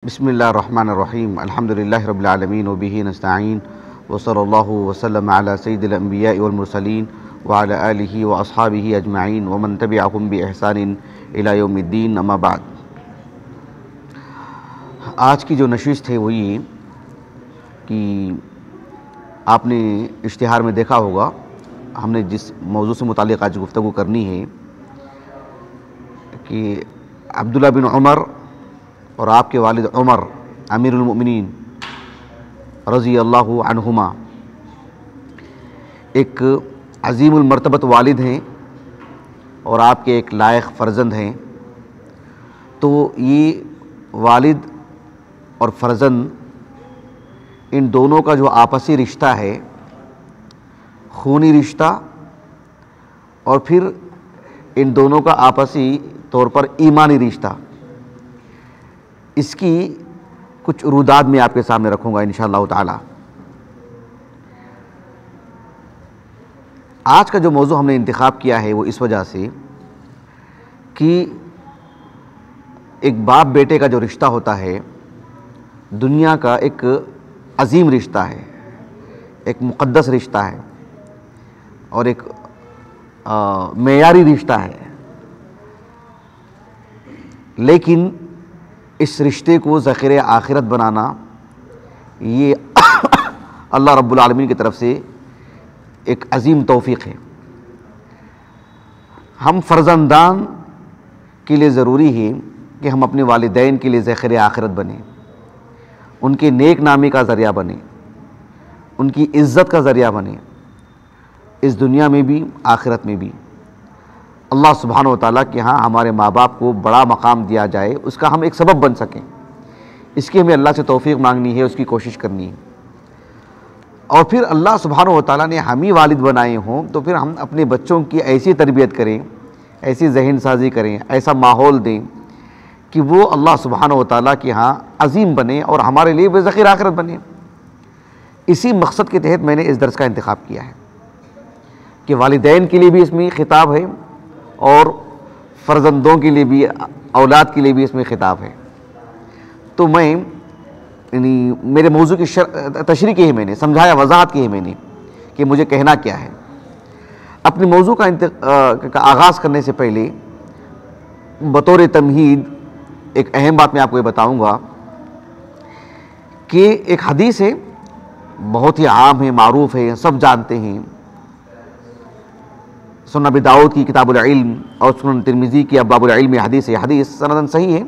بسم اللہ الرحمن الرحیم الحمد للہ رب العالمین وبہ نستعین وصلی اللہ وسلم علی سید الانبیاء والمرسلین وعلی آلہ واصحابہ اجمعین ومن تبعہم بإحسان الی یوم الدین اما بعد۔ آج کی جو نشست ہے وہ یہ کہ آپ نے اشتہار میں دیکھا ہوگا، ہم نے جس موضوع سے متعلق آج گفتگو کرنی ہے کہ عبداللہ بن عمر اور آپ کے والد عمر امیر المؤمنین رضی اللہ عنہما ایک عظیم المرتبت والد ہیں اور آپ کے ایک لائق فرزند ہیں۔ تو یہ والد اور فرزند ان دونوں کا جو آپسی رشتہ ہے، خونی رشتہ، اور پھر ان دونوں کا آپسی طور پر ایمانی رشتہ، اس کی کچھ رودات میں آپ کے سامنے رکھوں گا انشاءاللہ تعالی۔ آج کا جو موضوع ہم نے انتخاب کیا ہے وہ اس وجہ سے کہ ایک باپ بیٹے کا جو رشتہ ہوتا ہے دنیا کا ایک عظیم رشتہ ہے، ایک مقدس رشتہ ہے اور ایک معیاری رشتہ ہے، لیکن اس رشتے کو ذخیرہ آخرت بنانا یہ اللہ رب العالمین کی طرف سے ایک عظیم توفیق ہے۔ ہم فرزندان کے لیے ضروری ہے کہ ہم اپنے والدین کے لیے ذخیرہ آخرت بنیں، ان کے نیک نامی کا ذریعہ بنیں، ان کی عزت کا ذریعہ بنیں، اس دنیا میں بھی آخرت میں بھی۔ اللہ سبحانہ و تعالیٰ کے ہاں ہمارے ماں باپ کو بڑا مقام دیا جائے، اس کا ہم ایک سبب بن سکیں، اس کی ہمیں اللہ سے توفیق مانگنی ہے، اس کی کوشش کرنی ہے۔ اور پھر اللہ سبحانہ و تعالیٰ نے ہم ہی والد بنائے ہوں تو پھر ہم اپنے بچوں کی ایسی تربیت کریں، ایسی ذہن سازی کریں، ایسا ماحول دیں کہ وہ اللہ سبحانہ و تعالیٰ کے ہاں عظیم بنے اور ہمارے لیے بے ذخیرہ آخرت بنے۔ اسی مقصد کے تحت میں نے اس درس کا انتخاب کیا ہے کہ والدین کے لیے بھی اس میں خطاب ہے اور فرزندوں کے لیے بھی، اولاد کے لیے بھی اس میں خطاب ہے۔ تو میں یعنی میرے موضوع کی تشریح کی ہے، میں نے سمجھایا، وضاحت کی ہے میں نے کہ مجھے کہنا کیا ہے۔ اپنے موضوع کا آغاز کرنے سے پہلے بطور تمہید ایک اہم بات میں آپ کو یہ بتاؤں گا کہ ایک حدیث ہے، بہت ہی عام ہے، معروف ہے، سب جانتے ہیں، سنن ابی داؤد کی کتاب العلم اور سنن ترمذی کی ابواب العلم حدیث ہے۔ حدیث سندن صحیح ہے،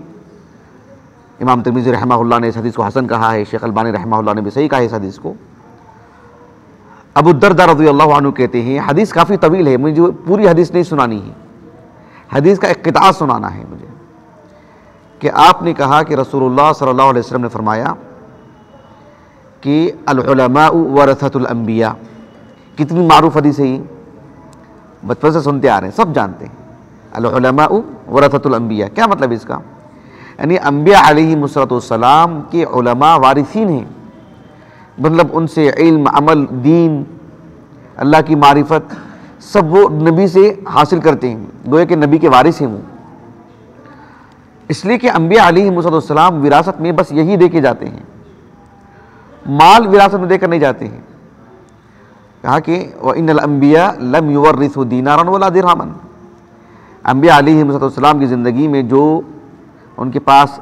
امام ترمذی رحمہ اللہ نے اس حدیث کو حسن کہا ہے، شیخ البانی رحمہ اللہ نے بھی صحیح کہا ہے اس حدیث کو۔ ابو الدرداء رضی اللہ عنہ کہتے ہیں، حدیث کافی طویل ہے، مجھے پوری حدیث نہیں سنانی ہے، حدیث کا ایک قطعہ سنانا ہے مجھے، کہ آپ نے کہا کہ رسول اللہ صلی اللہ علیہ وسلم نے فرمایا کہ العلماء ورثۃ الانبیاء۔ کتنی معروف حدیث ہے یہ، بچپن سے سنتے آ رہے ہیں، سب جانتے ہیں۔ العلماء ورثۃ الانبیاء کیا مطلب اس کا؟ یعنی انبیاء علیہم السلام کے علماء وارثین ہیں، مطلب ان سے علم، عمل، دین، اللہ کی معرفت سب وہ نبی سے حاصل کرتے ہیں، گویا کہ نبی کے وارث ہیں وہ۔ اس لیے کہ انبیاء علیہم السلام وراثت میں بس یہی دے کے جاتے ہیں، مال وراثت میں دے کر نہیں جاتے ہیں۔ کہا کہ وَإِنَّ الْأَنْبِيَاءَ لَمْ يُوَرِّثُوا دِينَارًا وَلَا دِرْهَمًا۔ انبیاء علیہم السلام کی زندگی میں جو ان کے پاس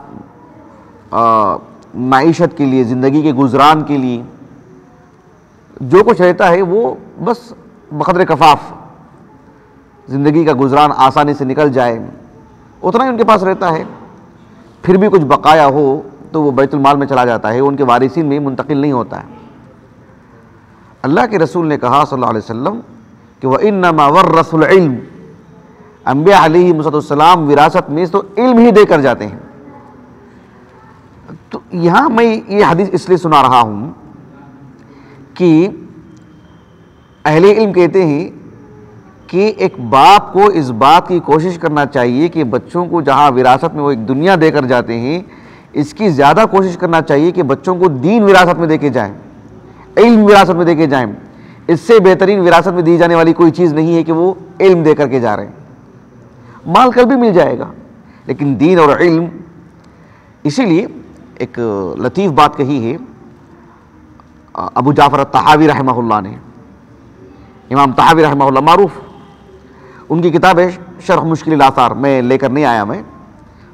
معیشت کے لیے، زندگی کے گزران کے لیے جو کچھ رہتا ہے وہ بس بقدر کفاف، زندگی کا گزران آسانی سے نکل جائے اتنا ہی ان کے پاس رہتا ہے، پھر بھی کچھ بقایا ہو تو وہ بیت المال میں چلا جاتا ہے، ان کے وارثین میں منتقل نہیں ہوتا ہے۔ اللہ کے رسول نے کہا صلی اللہ علیہ وسلم کہ وَإِنَّمَا وَرَّثُوا الْعِلْمَ، انبیاء علیہم السلام وراثت میں تو علم ہی دے کر جاتے ہیں۔ تو یہاں میں یہ حدیث اس لیے سنا رہا ہوں کہ اہل علم کہتے ہیں کہ ایک باپ کو اس بات کی کوشش کرنا چاہیے کہ بچوں کو جہاں وراثت میں وہ ایک دنیا دے کر جاتے ہیں، اس کی زیادہ کوشش کرنا چاہیے کہ بچوں کو دین وراثت میں دے کے جائیں، علم وراثت میں دے کے جائیں۔ اس سے بہترین وراثت میں دی جانے والی کوئی چیز نہیں ہے کہ وہ علم دے کر کے جا رہے ہیں۔ مال کل بھی مل جائے گا، لیکن دین اور علم، اسی لیے ایک لطیف بات کہی ہے ابو جعفر الطحاوی رحمہ اللہ نے. امام طحاوی رحمہ اللہ معروف، ان کی کتاب ہے شرح مشکل الاثار، میں لے کر نہیں آیا، میں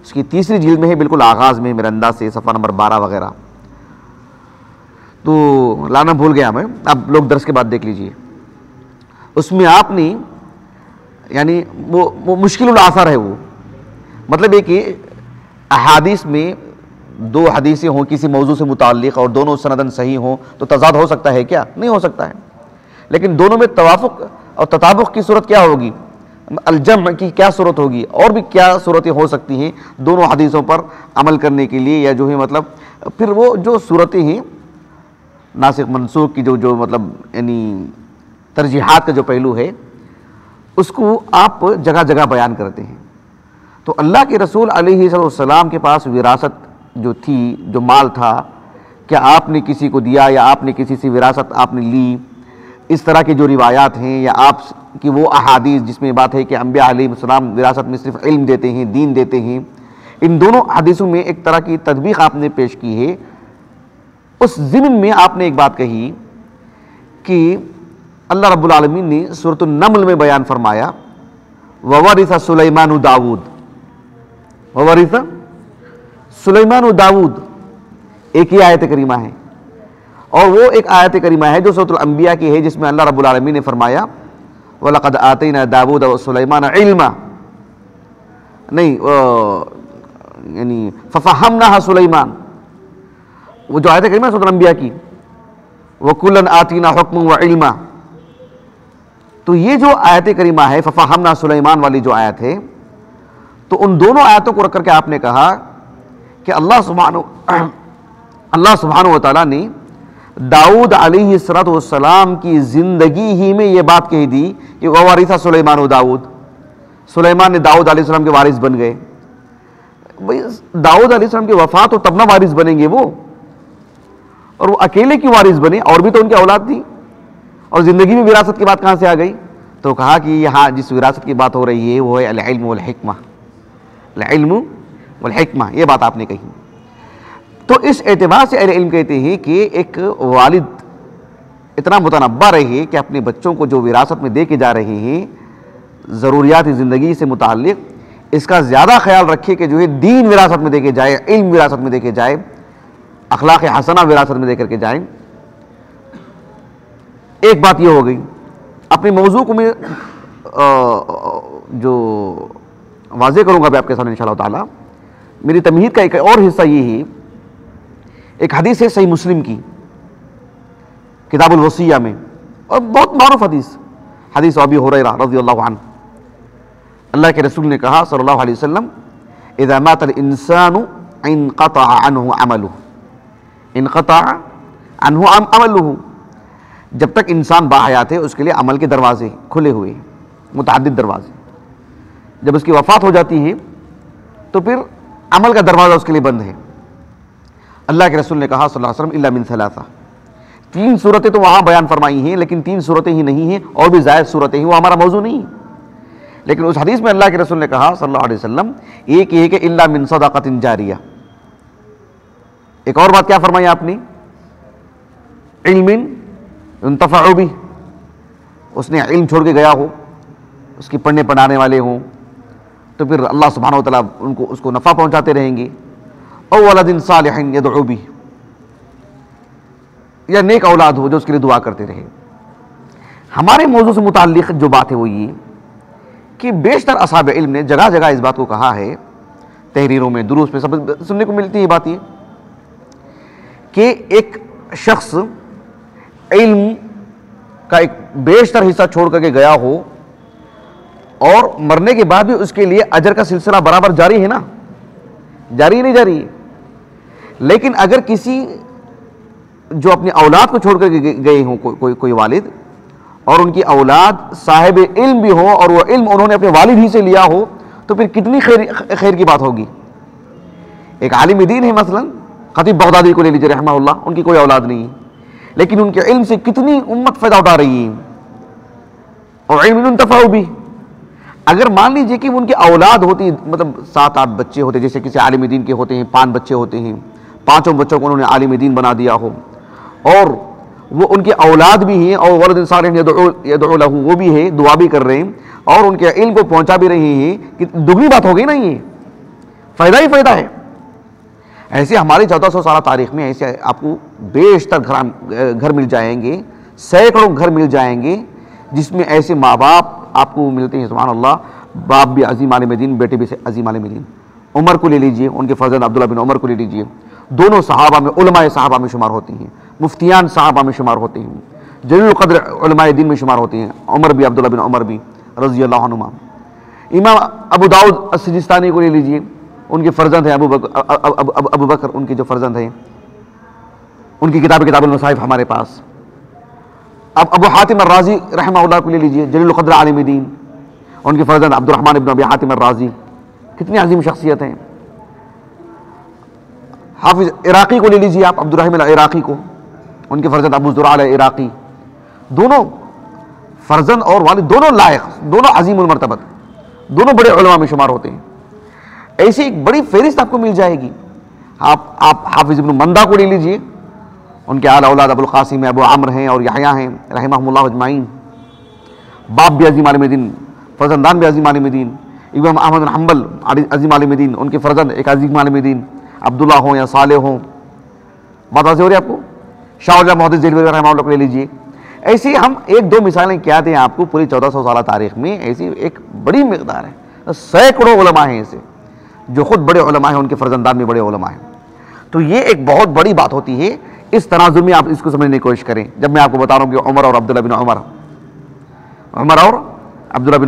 اس کی تیسری جلد میں ہے، بالکل آغاز میں میرے انداز سے صفحہ نمبر 12 وغیرہ، تو لانا بھول گیا میں، اب لوگ درس کے بعد دیکھ لیجئے. اس میں آپ نے یعنی وہ مشکل الاثار ہے، وہ مطلب یہ کہ احادیث میں دو حدیثیں ہوں کسی موضوع سے متعلق اور دونوں سندن صحیح ہوں تو تضاد ہو سکتا ہے کیا؟ نہیں ہو سکتا ہے. لیکن دونوں میں توافق اور تطابق کی صورت کیا ہوگی؟ الجمع کی کیا صورت ہوگی؟ اور بھی کیا صورتیں ہو سکتی ہیں دونوں حدیثوں پر عمل کرنے کے لیے، یا جو ہے مطلب پھر وہ جو صورتیں ہیں ناسخ منسوخ کی جو مطلب یعنی ترجیحات کا جو پہلو ہے اس کو آپ جگہ جگہ بیان کرتے ہیں. تو اللہ کے رسول علیہ السلام کے پاس وراثت جو تھی، جو مال تھا، کیا آپ نے کسی کو دیا یا آپ نے کسی سے وراثت آپ نے لی؟ اس طرح کی جو روایات ہیں یا آپ کی وہ احادیث جس میں بات ہے کہ انبیاء علیہ السلام وراثت میں صرف علم دیتے ہیں، دین دیتے ہیں، ان دونوں حدیثوں میں ایک طرح کی تطبیق آپ نے پیش کی ہے. اس ضمن میں آپ نے ایک بات کہی کہ اللہ رب العالمین نے سورۃ النمل میں بیان فرمایا وَوَرِثَ سُلَيْمَانُ داود، وَوَرِثَ سلیمان و داود، ایک ہی آیت کریمہ ہے، اور وہ ایک آیت کریمہ ہے جو سورۃ الانبیاء کی ہے جس میں اللہ رب العالمین نے فرمایا وَلَقَدْ آتَيْنَا دَاوُودَ وَسُلَيْمَانَ عِلْمًا، نہیں یعنی فَفَهَّمْنَاهَا سُلَيْمَانَ، وہ جو آیت کریمہ ہے سورۃ الانبیاء کی وَكُلًّا آتَيْنَا حُكْمًا وَعِلْمًا، تو یہ جو آیت کریمہ ہے فَفَهَّمْنَا سُلَيْمَانَ والی جو آیت ہے، تو ان دونوں آیتوں کو رکھ کر کے آپ نے کہا کہ اللہ سبحانہ و تعالیٰ نے داؤد علیہ السلام کی زندگی ہی میں یہ بات کہہ دی کہ وَوَرِثَ سُلَيْمَانُ داود، سلیمان نے داؤد علیہ السلام کے وارث بن گئے. داؤد علیہ السلام کی وفات ہو تب نہ وارث بنیں گے وہ، اور وہ اکیلے کی وارث بنے، اور بھی تو ان کی اولاد تھی، اور زندگی میں وراثت کی بات کہاں سے آ گئی؟ تو کہا کہ یہاں جس وراثت کی بات ہو رہی ہے وہ ہے العلم والحکمہ، العلم والحکمہ، یہ بات آپ نے کہی. تو اس اعتبار سے اہل علم کہتے ہیں کہ ایک والد اتنا متنبہ رہے کہ اپنے بچوں کو جو وراثت میں دے کے جا رہے ہیں ضروریات زندگی سے متعلق، اس کا زیادہ خیال رکھے کہ جو ہے دین وراثت میں دے کے جائے، علم وراثت میں دے کے جائے، اخلاق حسنہ وراثت میں دے کر کے جائیں. ایک بات یہ ہو گئی. اپنے موضوع کو میں جو واضح کروں گا بھی آپ کے سامنے انشاءاللہ تعالی. میری تمہید کا ایک اور حصہ یہ ہے، ایک حدیث ہے صحیح مسلم کی کتاب الوصیہ میں، اور بہت معروف حدیث ابی ہریرہ رضی اللہ عنہ، اللہ کے رسول نے کہا صلی اللہ علیہ وسلم اذا مات الانسان انقطع عنہ عملہ، انقطع عنہ عملہ، جب تک انسان باحیات ہے اس کے لیے عمل کے دروازے کھلے ہوئے، متعدد دروازے. جب اس کی وفات ہو جاتی ہے تو پھر عمل کا دروازہ اس کے لیے بند ہے. اللہ کے رسول نے کہا صلی اللہ علیہ وسلم الا من ثلاثہ، 3 صورتیں تو وہاں بیان فرمائی ہیں، لیکن 3 صورتیں ہی نہیں ہیں، اور بھی زائد صورتیں ہیں، وہ ہمارا موضوع نہیں. لیکن اس حدیث میں اللہ کے رسول نے کہا صلی اللہ علیہ وسلم ایک یہ کہ الا من صدقۃ جاریہ. ایک اور بات کیا فرمائی آپ نے؟ علم ينتفع به، اس نے علم چھوڑ کے گیا ہو، اس کی پڑھنے پڑھانے والے ہوں تو پھر اللہ سبحانہ وتعالیٰ اس کو نفع پہنچاتے رہیں گے. او ولد صالح يدعو به، یا نیک اولاد ہو جو اس کے لیے دعا کرتے رہے. ہمارے موضوع سے متعلق جو بات ہے وہ یہ کہ بیشتر اصحاب علم نے جگہ جگہ اس بات کو کہا ہے، تحریروں میں، دروس میں سب سننے کو ملتی ہے بات یہ کہ ایک شخص علم کا ایک بیشتر حصہ چھوڑ کر کے گیا ہو اور مرنے کے بعد بھی اس کے لیے اجر کا سلسلہ برابر جاری ہے نا، جاری نہیں جاری ہے. لیکن اگر کسی جو اپنی اولاد کو چھوڑ کر کے گئے ہوں کوئی والد، اور ان کی اولاد صاحب علم بھی ہو اور وہ علم انہوں نے اپنے والد ہی سے لیا ہو، تو پھر کتنی خیر کی بات ہوگی. ایک عالم دین ہے مثلا خطیب بغدادی کو لے لیجیے رحمہ اللہ، ان کی کوئی اولاد نہیں، لیکن ان کے علم سے کتنی امت فائدہ اٹھا رہی ہے، اور علم ينتفع بھی. اگر مان لیجیے کہ ان کی اولاد ہوتی، مطلب 7-8 بچے ہوتے، جیسے کسی عالم دین کے ہوتے ہیں 5 بچے ہوتے ہیں، 5 بچوں کو انہوں نے عالم دین بنا دیا ہو، اور وہ ان کے اولاد بھی ہیں، اور ولد صالح یدعو لہ، وہ بھی ہے، دعا بھی کر رہے ہیں، اور ان کے علم کو پہنچا بھی رہے ہیں، کہ دگنی بات ہو گئی نا، یہ فائدہ ہی فائدہ ہے۔ ایسے ہماری 1400 سالہ تاریخ میں ایسے آپ کو بیشتر گھر مل جائیں گے، سینکڑوں گھر مل جائیں گے جس میں ایسے ماں باپ آپ کو ملتے ہیں، سبحان اللہ، باپ بھی عظیم عالم دین، بیٹے بھی عظیم عالم دین۔ عمر کو لے لیجئے، ان کے فرزند عبداللہ بن عمر کو لے لیجئے، دونوں صحابہ میں، علماء صحابہ میں شمار ہوتے ہیں، مفتیان صحابہ میں شمار ہوتے ہیں، جلیل القدر علماء دین میں شمار ہوتے ہیں، عمر بھی، عبداللہ بن عمر بھی رضی اللہ عنہما۔ امام ابو داؤد السجستانی کو لے لیجئے، ان کے فرزند ہیں ابو بکر، ان کے جو فرزند ہیں، ان کی کتاب المصاحف ہمارے پاس۔ اب ابو حاتم الرازی رحمہ اللہ کو لے لیجئے، جلیل القدر عالم دین، ان کے فرزند عبد الرحمن ابن ابی حاتم الرازی، کتنی عظیم شخصیت ہیں۔ حافظ عراقی کو لے لیجئے آپ، عبد الرحیم العراقی کو، ان کے فرزند ابو زرع العراقی، دونوں فرزند اور والد دونوں لائق، دونوں عظیم المرتبت، دونوں بڑے علماء میں شمار ہوتے ہیں۔ ایسی ایک بڑی فہرست آپ کو مل جائے گی۔ آپ حافظ ابن مندہ کو لے لیجئے، ان کے اعلیٰ اولاد ابو القاسم ابو عمرو ہیں اور یحییٰ ہیں رحمہم اللہ اجمعین، باپ بھی عظیم عالم دین، فرزندان بھی عظیم عالم دین۔ امام احمد بن حنبل عظیم عالم دین، ان کے فرزند ایک عظیم عالم دین، عبداللہ ہوں یا صالح ہوں، بات واضح ہو رہی ہے آپ کو۔ شاہ ولی محدث دہلوی رحمہ اللہ کو لے لیجئے۔ ایسی ہم 1-2 مثالیں کیا دیں آپ کو، پوری 1400 سالہ تاریخ میں ایسی ایک بڑی مقدار ہے، سینکڑوں علماء ہیں ایسے جو خود بڑے علماء ہیں، ان کے فرزندان میں بڑے علماء ہیں۔ تو یہ ایک بہت بڑی بات ہوتی ہے، اس تناظر میں آپ اس کو سمجھنے کی کوشش کریں۔ جب میں آپ کو بتا رہا ہوں کہ عمر اور عبداللہ بن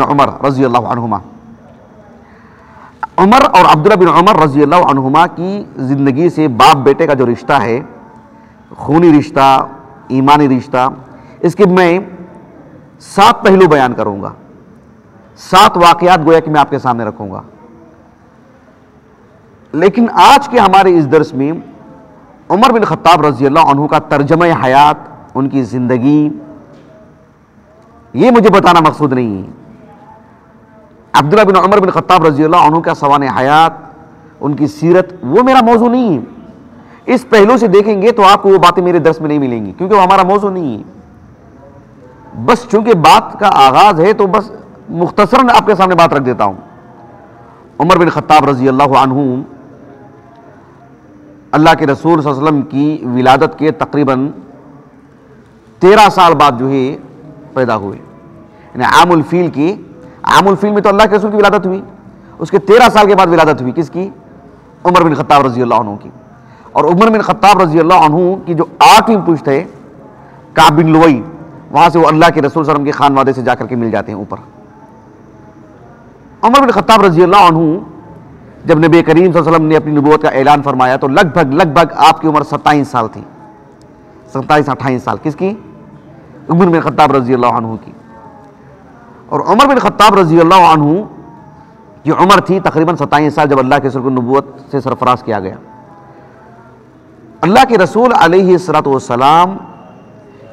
عمر رضی اللہ عنہما، عمر اور عبداللہ بن عمر رضی اللہ عنہما کی زندگی سے باپ بیٹے کا جو رشتہ ہے، خونی رشتہ، ایمانی رشتہ، اس کے میں 7 پہلو بیان کروں گا، 7 واقعات گویا کہ میں آپ کے سامنے رکھوں گا۔ لیکن آج کے ہمارے اس درس میں عمر بن خطاب رضی اللہ عنہ کا ترجمہ حیات، ان کی زندگی، یہ مجھے بتانا مقصود نہیں ہے۔ عبداللہ بن عمر بن خطاب رضی اللہ عنہ کا سوانح حیات، ان کی سیرت، وہ میرا موضوع نہیں ہے۔ اس پہلو سے دیکھیں گے تو آپ کو وہ باتیں میرے درس میں نہیں ملیں گی، کیونکہ وہ ہمارا موضوع نہیں ہے۔ بس چونکہ بات کا آغاز ہے تو بس مختصراً آپ کے سامنے بات رکھ دیتا ہوں۔ عمر بن خطاب رضی اللہ عنہ اللہ کے رسول صلی اللہ علیہ وسلم کی ولادت کے تقریباً 13 سال بعد جو ہے پیدا ہوئے، یعنی عام الفیل میں تو اللہ کے رسول کی ولادت ہوئی، اس کے 13 سال کے بعد ولادت ہوئی، کس کی؟ عمر بن خطاب رضی اللہ عنہ کی۔ اور عمر بن خطاب رضی اللہ عنہ کی جو 8ویں پشت ہے، کعب بن لؤی، وہاں سے وہ اللہ کے رسول صلی اللہ علیہ وسلم کے خانوادے سے جا کر کے مل جاتے ہیں اوپر۔ عمر بن خطاب رضی اللہ عنہ جب نبی کریم صلی اللہ علیہ وسلم نے اپنی نبوت کا اعلان فرمایا تو لگ بھگ آپ کی عمر 27 سال تھی، 27-28 سال، کس کی؟ عمر بن خطاب رضی اللہ عنہ کی۔ اور عمر بن خطاب رضی اللہ عنہ کی عمر تھی تقریباً 27 سال جب اللہ کے رسول کو نبوت سے سرفراز کیا گیا۔ اللہ کے رسول علیہ السلام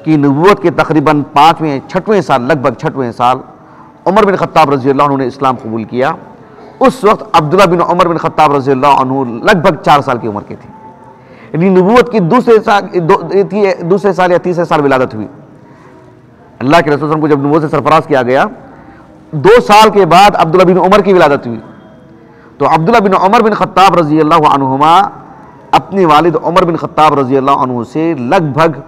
کی نبوت کے تقریباً 5ویں-6ویں سال، لگ بھگ 6ویں سال عمر بن خطاب رضی اللہ عنہ نے اسلام قبول کیا۔ اس وقت عبداللہ بن عمر بن خطاب رضی اللہ عنہ لگ بھگ 4 سال کی عمر کے تھے، یعنی نبوت کی دوسرے سال یا تیسرے سال ولادت ہوئی۔ اللہ کے رسول صلی اللہ علیہ وسلم کو جب نبوت سے سرفراز کیا گیا، 2 سال کے بعد عبداللہ بن عمر کی ولادت ہوئی۔ تو عبداللہ بن عمر بن خطاب رضی اللہ عنہما اپنے والد عمر بن خطاب رضی اللہ عنہ سے لگ بھگ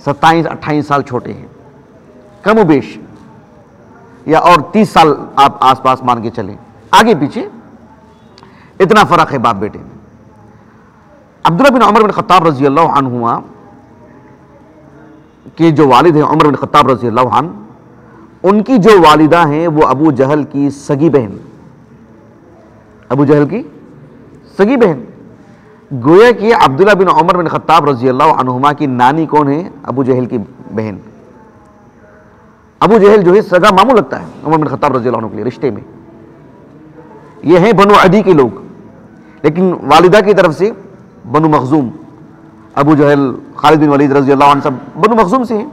27-28 سال چھوٹے ہیں، کم و بیش، یا اور 30 سال آپ آس پاس مان کے چلیں، آگے پیچھے اتنا فرق ہے باپ بیٹے میں۔ عبداللہ بن عمر بن خطاب رضی اللہ عنہما کے جو والد ہیں عمر بن خطاب رضی اللہ عنہ، ان کی جو والدہ ہیں وہ ابو جہل کی سگی بہن، ابو جہل کی سگی بہن، گویا کہ عبداللہ بن عمر بن خطاب رضی اللہ عنہما کی نانی کون ہے؟ ابو جہل کی بہن۔ ابو جہل جو ہے سگا ماموں لگتا ہے عمر بن خطاب رضی اللہ عنہ کے لیے رشتے میں، یہ ہیں بنو عدی کے لوگ، لیکن والدہ کی طرف سے بنو مخزوم، ابو جہل، خالد بن ولید رضی اللہ عنہ سب بنو مخزوم سے ہیں۔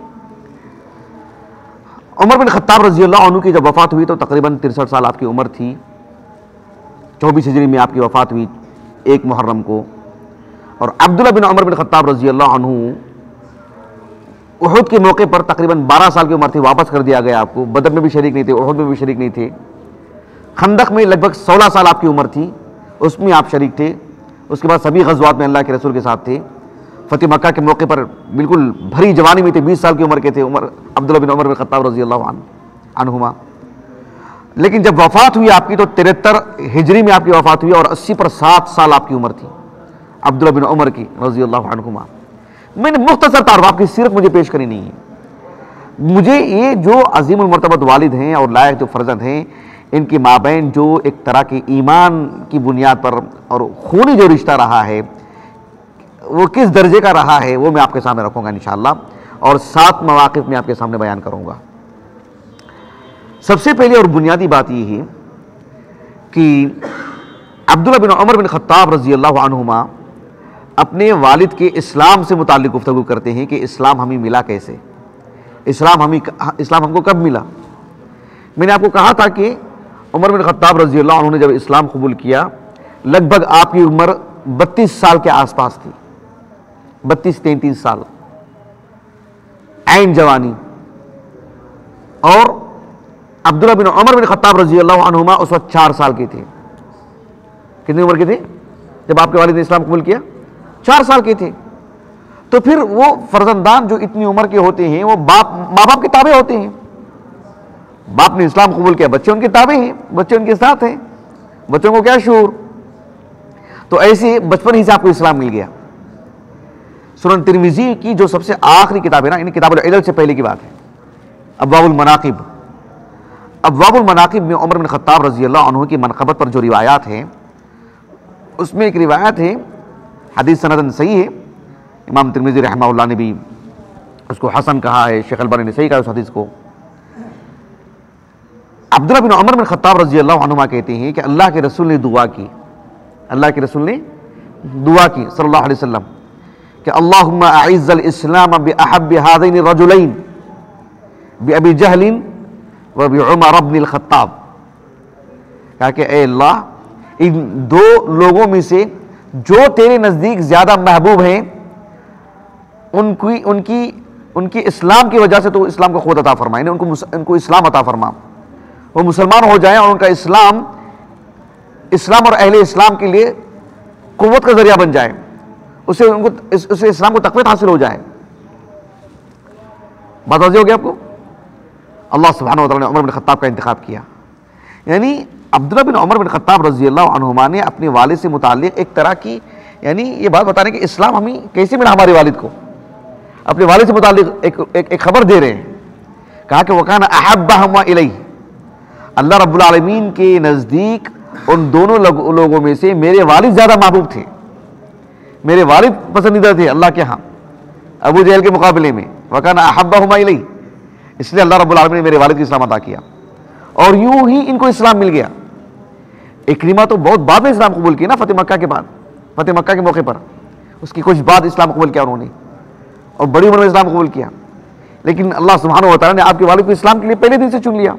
عمر بن خطاب رضی اللہ عنہ کی جب وفات ہوئی تو تقریباً 63 سال آپ کی عمر تھی، 24 ہجری میں آپ کی وفات ہوئی 1 محرم کو۔ اور عبداللہ بن عمر بن خطاب رضی اللہ عنہ احد کے موقع پر تقریباً 12 سال کی عمر تھی، واپس کر دیا گیا آپ کو، بدر میں بھی شریک نہیں تھے، احد میں بھی شریک نہیں تھے، خندق میں لگ بھگ 16 سال آپ کی عمر تھی، اس میں آپ شریک تھے، اس کے بعد سبھی غزوات میں اللہ کے رسول کے ساتھ تھے، فتح مکہ کے موقع پر بالکل بھری جوانی میں تھے، 20 سال کی عمر کے تھے عبداللہ بن عمر بن خطاب رضی اللہ عنہما. لیکن جب وفات ہوئی آپ کی تو 73 ہجری میں آپ کی وفات ہوئی اور 80 پر 7 سال آپ کی عمر تھی عبداللہ بن عمر کی رضی اللہ عنہما. میں نے مختصر طور پر آپ کی سیرت مجھے پیش کرنی نہیں ہے. مجھے یہ جو عظیم المرتبت والد ہیں اور لائق جو فرزند ہیں، ان کے مابین جو ایک طرح کی ایمان کی بنیاد پر اور خونی جو رشتہ رہا ہے وہ کس درجے کا رہا ہے وہ میں آپ کے سامنے رکھوں گا انشاءاللہ، اور 7 مواقف میں آپ کے سامنے بیان کروں گا. سب سے پہلے اور بنیادی بات یہ ہے کہ عبداللہ بن عمر بن خطاب رضی اللہ عنہما اپنے والد کے اسلام سے متعلق گفتگو کرتے ہیں کہ اسلام ہمیں ملا کیسے، اسلام ہم کو کب ملا. میں نے آپ کو کہا تھا کہ عمر بن خطاب رضی اللہ عنہ نے جب اسلام قبول کیا لگ بھگ آپ کی عمر 32 سال کے آس پاس تھی، 32-33 سال عین جوانی. اور عبداللہ بن عمر بن خطاب رضی اللہ عنہما اس وقت 4 سال کے تھے. کتنی عمر کے تھے جب آپ کے والد نے اسلام قبول کیا؟ 4 سال کے تھے. تو پھر وہ فرزندان جو اتنی عمر کے ہوتے ہیں وہ ماں باپ کے تابع ہوتے ہیں. باپ نے اسلام قبول کیا، بچے ان کے تابع ہیں، بچے ان کے ساتھ ہیں، بچوں کو کیا شعور. تو ایسے بچپن ہی سے آپ کو اسلام مل گیا. سنن ترمذی کی جو سب سے آخری کتاب ہے نا، ان کتاب العلل سے پہلے کی بات ہے، ابواب المناقب. ابواب المناقب میں عمر بن خطاب رضی اللہ عنہ کی منقبت پر جو روایات ہیں اس میں ایک روایت ہے، حدیث سندن صحیح ہے، امام ترمذی رحمہ اللہ نے بھی اس کو حسن کہا ہے، شیخ البانی نے صحیح کہا اس حدیث کو. عبداللہ بن عمر بن خطاب رضی اللہ عنہما کہتے ہیں کہ اللہ کے رسول نے دعا کی، اللہ کے رسول نے دعا کی صلی اللہ علیہ وسلم کہ اللہم اعز الاسلام باحب هذین الرجلین بابی جہل وبعمر بن الخطاب. کہا کہ اے اللہ ان 2 لوگوں میں سے جو تیرے نزدیک زیادہ محبوب ہیں ان کی اسلام کی وجہ سے تو اسلام کو قوت عطا فرما، یعنی ان کو اسلام عطا فرما، وہ مسلمان ہو جائیں اور ان کا اسلام اور اہل اسلام کے لیے قوت کا ذریعہ بن جائے، اسے اسلام کو تقویت حاصل ہو جائے. بات واضح ہو گیا آپ کو؟ اللہ سبحانہ و تعالیٰ نے عمر بن خطاب کا انتخاب کیا. یعنی عبداللہ بن عمر بن خطاب رضی اللہ عنہما نے اپنے والد سے متعلق ایک طرح کی، یعنی یہ بات بتانے کہ اسلام ہمیں کیسے ملا، ہمارے والد کو اپنے والد سے متعلق ایک خبر دے رہے ہیں. کہا کہ وَكَانَ أَحَبَّهُمَا إِلَيْهِ، اللہ رب العالمین کے نزدیک ان دونوں لوگوں میں سے میرے والد زیادہ محبوب تھے، میرے والد پسندیدہ تھے اللہ کے ہاں ابو جہل کے مقابلے میں. وَكَانَ أَحَبَّهُمَا إِلَيْهِ، اس لیے اللہ رب العالمین نے میرے والد کو اسلام عطا کیا اور یوں ہی ان کو اسلام مل گیا. اکرمہ تو بہت بعد میں اسلام قبول کیا نا، فتح مکہ کے بعد، فتح مکہ کے موقع پر اس کی کچھ بعد اسلام قبول کیا انہوں نے، اور بڑی عمر میں اسلام قبول کیا. لیکن اللہ سبحانہ و تعالیٰ نے آپ کے والد کو اسلام کے لیے پہلے دن سے چن لیا.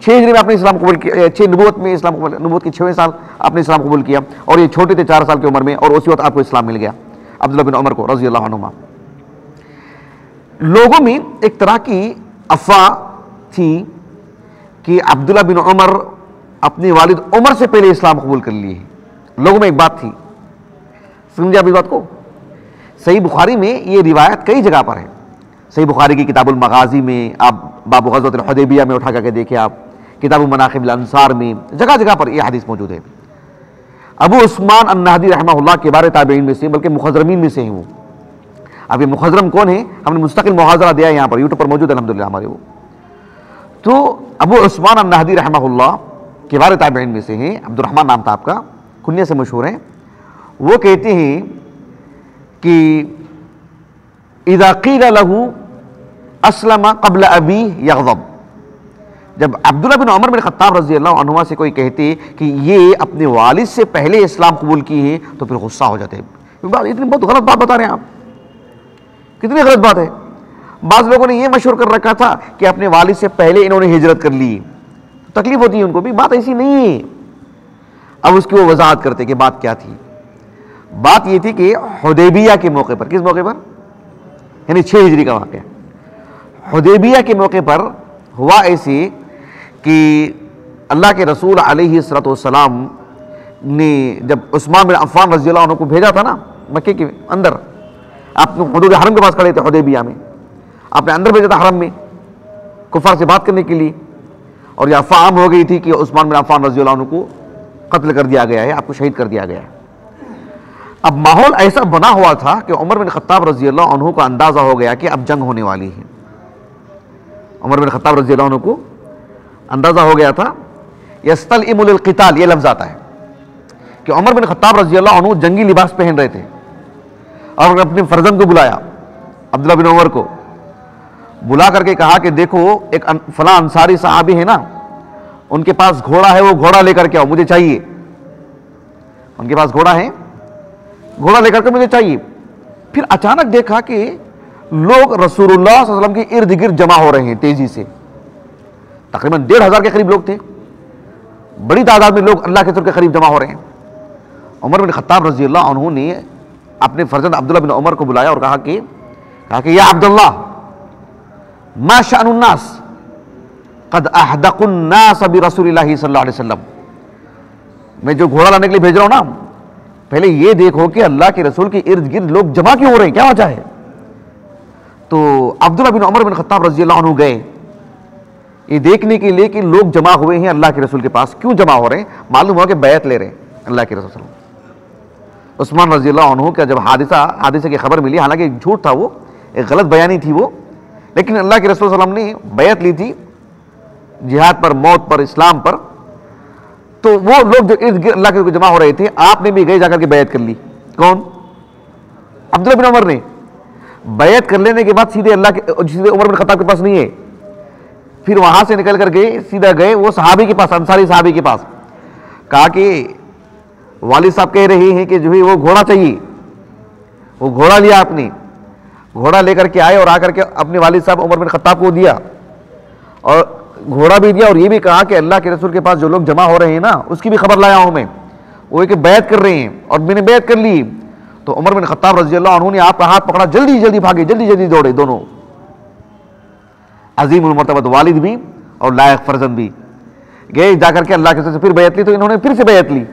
6 ہجری میں آپ نے اسلام قبول کیا، 6 نبوت میں اسلام قبول، نبوت کے 6ویں سال آپ نے اسلام قبول کیا، اور یہ چھوٹے تھے 4 سال کی عمر میں، اور اسی وقت آپ کو اسلام مل گیا عبداللہ بن عمر کو رضی اللہ عنہما. لوگوں میں ایک طرح کی افواہ تھی کہ عبداللہ بن عمر اپنے والد عمر سے پہلے اسلام قبول کر لیے. لوگوں میں ایک بات تھی، سمجھے آپ اس بات کو؟ صحیح بخاری میں یہ روایت کئی جگہ پر ہے. صحیح بخاری کی کتاب المغازی میں آپ باب غزوۃ الحدیبیہ میں اٹھا کر کے دیکھیں، آپ کتاب مناقب الانصار میں جگہ جگہ پر یہ حدیث موجود ہے. ابو عثمان النہدی رحمہ اللہ کے بارے تابعین میں سے، بلکہ مخضرمین میں سے ہیں وہ. اب یہ مخضرم کون ہیں؟ ہم نے مستقل محاضرہ دیا ہے یہاں پر، یوٹیوب پر موجود ہے الحمدللہ ہمارے وہ. تو ابو عثمان النہدی رحمہ اللہ کے بارے تابعین میں سے ہیں، عبد الرحمن نام تھا آپ کا، کنیہ سے مشہور ہیں. وہ کہتے ہیں کہ اذا قیل له اسلم قبل ابی یغضب، جب عبداللہ بن عمر بن خطاب رضی اللہ عنہما سے کوئی کہتے کہ یہ اپنے والد سے پہلے اسلام قبول کی ہے تو پھر غصہ ہو جاتے. اتنی بہت غلط بات بتا رہے ہیں آپ، کتنی غلط بات ہے. بعض لوگوں نے یہ مشہور کر رکھا تھا کہ اپنے والد سے پہلے انہوں نے ہجرت کر لی، تکلیف ہوتی ہے ان کو بھی. بات ایسی نہیں ہے. اب اس کی وہ وضاحت کرتے کہ بات کیا تھی. بات یہ تھی کہ حدیبیہ کے موقع پر، کس موقع پر؟ یعنی 6 ہجری کا واقعہ، حدیبیہ کے موقع پر ہوا ایسے کہ اللہ کے رسول علیہ الصلوۃ والسلام نے جب عثمان بن عفان رضی اللہ عنہ کو بھیجا تھا نا مکے کے اندر، آپ حدود حرم کے پاس کھڑے تھے حدیبیہ میں، آپ نے اندر بھیجا تھا حرم میں کفار سے بات کرنے کے لیے، اور یہ افواہ عام ہو گئی تھی کہ عثمان بن عفان رضی اللہ عنہ کو قتل کر دیا گیا ہے، آپ کو شہید کر دیا گیا ہے۔ اب ماحول ایسا بنا ہوا تھا کہ عمر بن خطاب رضی اللہ عنہ کو اندازہ ہو گیا کہ اب جنگ ہونے والی ہے۔ عمر بن خطاب رضی اللہ عنہ کو اندازہ ہو گیا تھا، یستلئم للقتال، یہ لفظ آتا ہے کہ عمر بن خطاب رضی اللہ عنہ جنگی لباس پہن رہے تھے، اور اپنے فرزند کو بلایا، عبداللہ بن عمر کو بلا کر کے کہا کہ دیکھو ایک فلاں انصاری صحابی ہے نا، ان کے پاس گھوڑا ہے، وہ گھوڑا لے کر کے آؤ، مجھے چاہیے۔ ان کے پاس گھوڑا ہے، گھوڑا لے کر کے مجھے چاہیے۔ پھر اچانک دیکھا کہ لوگ رسول اللہ صلی اللہ علیہ وسلم کے ارد گرد جمع ہو رہے ہیں تیزی سے، تقریباً 1,500 کے قریب لوگ تھے، بڑی تعداد میں لوگ اللہ کے رسول کے قریب جمع ہو رہے ہیں۔ عمر بن خطاب رضی اللہ عنہ نے اپنے فرزند عبداللہ بن عمر کو بلایا اور کہا کہ یا عبداللہ ما شأن الناس قد احدقوا الناس برسول اللہ صلی اللہ علیہ وسلم، میں جو گھوڑا لانے کے لیے بھیج رہا ہوں نا، پہلے یہ دیکھو کہ اللہ کے رسول کے ارد گرد لوگ جمع کیوں ہو رہے ہیں، کیا وجہ ہے؟ تو عبداللہ بن عمر بن خطاب رضی اللہ عنہ گئے یہ دیکھنے کے لیے کہ لوگ جمع ہوئے ہیں اللہ کے رسول کے پاس، کیوں جمع ہو رہے ہیں؟ معلوم ہوا کہ بیعت لے رہے ہیں اللہ کے رسول صلی اللہ علیہ وسلم۔ عثمان رضی اللہ عنہ کا جب حادثے کی خبر ملی، حالانکہ جھوٹ تھا، وہ ایک غلط بیانی تھی وہ، لیکن اللہ کے رسول صلی اللہ علیہ وسلم نے بیعت لی تھی جہاد پر، موت پر، اسلام پر، تو وہ لوگ جو ارد گرد اللہ کے رسول جمع ہو رہے تھے، آپ نے بھی گئے جا کر کے بیعت کر لی۔ کون؟ عبداللہ بن عمر نے بیعت کر لینے کے بعد سیدھے عمر بن خطاب کے پاس نہیں ہے، پھر وہاں سے نکل کر کے سیدھا گئے وہ صحابی کے پاس، انصاری صحابی کے پاس، کہا کہ والد صاحب کہہ رہے ہیں کہ جو ہے وہ گھوڑا چاہیے۔ وہ گھوڑا لیا، آپ نے گھوڑا لے کر کے آئے اور آ کر کے اپنے والد صاحب عمر بن خطاب کو دیا، اور گھوڑا بھی دیا، اور یہ بھی کہا کہ اللہ کے رسول کے پاس جو لوگ جمع ہو رہے ہیں نا، اس کی بھی خبر لایا ہوں میں، وہ کہ بیعت کر رہے ہیں، اور میں نے بیعت کر لی۔ تو عمر بن خطاب رضی اللہ عنہ نے آپ کا ہاتھ پکڑا، جلدی جلدی بھاگے، جلدی جلدی دوڑے، دونوں عظیم المرتبت والد بھی اور لائق فرزند بھی گئے جا کر کے اللہ کے رسول سے پھر بیعت لی، تو انہوں نے پھر سے بیعت لی۔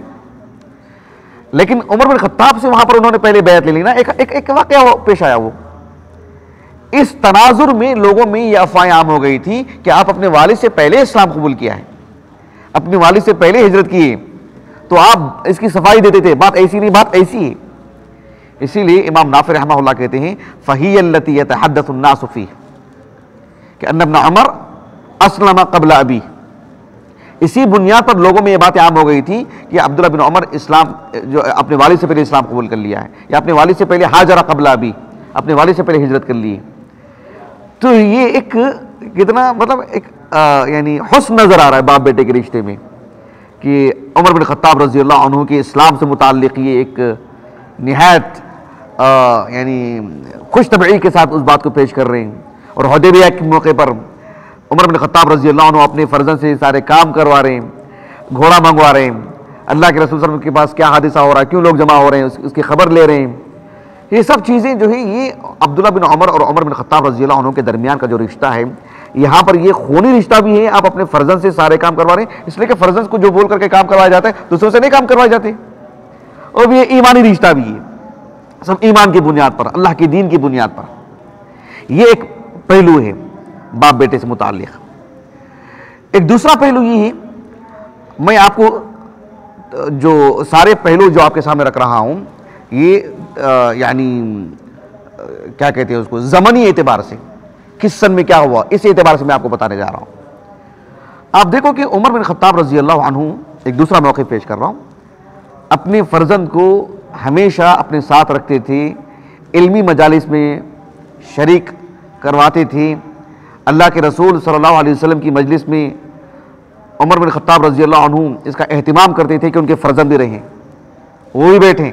لیکن عمر بن خطاب سے وہاں پر انہوں نے پہلے بیعت لے لی نا، ایک واقعہ پیش آیا، وہ اس تناظر میں لوگوں میں یہ افواہیں عام ہو گئی تھی کہ آپ اپنے والد سے پہلے اسلام قبول کیا ہے، اپنے والد سے پہلے ہجرت کی ہے، تو آپ اس کی صفائی دیتے تھے، بات ایسی نہیں، بات ایسی ہے۔ اسی لیے امام نافع رحمہ اللہ کہتے ہیں فَهِيَ الَّتِي يَتَحَدَّثُ النَّاسُ فِيهِ کہ ان ابن عمر اسلم قبل ابی، اسی بنیاد پر لوگوں میں یہ باتیں عام ہو گئی تھی کہ عبداللہ بن عمر اسلام جو اپنے والد سے پہلے اسلام قبول کر لیا ہے، یا اپنے والد سے پہلے ہاجر قبل ابی، اپنے والد سے پہلے ہجرت کر لی۔ تو یہ ایک کتنا مطلب ایک یعنی حسن نظر آ رہا ہے باپ بیٹے کے رشتے میں کہ عمر بن خطاب رضی اللہ عنہ کے اسلام سے متعلق یہ ایک نہایت یعنی خوش طبعی کے ساتھ اس بات کو پیش کر رہے ہیں، اور حدیبیہ کے موقع پر عمر بن خطاب رضی اللہ عنہ اپنے فرزند سے سارے کام کروا رہے ہیں، گھوڑا منگوا رہے ہیں، اللہ کے رسول صلی اللہ علیہ وسلم کے پاس کیا حادثہ ہو رہا ہے، کیوں لوگ جمع ہو رہے ہیں، اس کی خبر لے رہے ہیں۔ یہ سب چیزیں جو ہے یہ عبداللہ بن عمر اور عمر بن خطاب رضی اللہ عنہ کے درمیان کا جو رشتہ ہے، یہاں پر یہ خونی رشتہ بھی ہے، آپ اپنے فرزند سے سارے کام کروا رہے ہیں، اس لیے کہ فرزند کو جو بول کر کے کام کروایا جاتا ہے دوسروں سے نہیں کام کروائے جاتے، اور یہ ایمانی رشتہ بھی ہے، سب ایمان کی بنیاد پر، اللہ کے دین کی بنیاد پر۔ یہ ایک پہلو ہے باپ بیٹے سے متعلق۔ ایک دوسرا پہلو یہ ہے، میں آپ کو جو سارے پہلو جو آپ کے سامنے رکھ رہا ہوں، یہ یعنی کیا کہتے ہیں اس کو، زمانی اعتبار سے کس سن میں کیا ہوا، اس اعتبار سے میں آپ کو بتانے جا رہا ہوں۔ آپ دیکھو کہ عمر بن خطاب رضی اللہ عنہ، ایک دوسرا موقع پیش کر رہا ہوں، اپنے فرزند کو ہمیشہ اپنے ساتھ رکھتے تھے، علمی مجالس میں شریک کرواتے تھے، اللہ کے رسول صلی اللہ علیہ وسلم کی مجلس میں عمر بن خطاب رضی اللہ عنہ اس کا اہتمام کرتے تھے کہ ان کے فرزند بھی رہیں، وہ بھی بیٹھیں،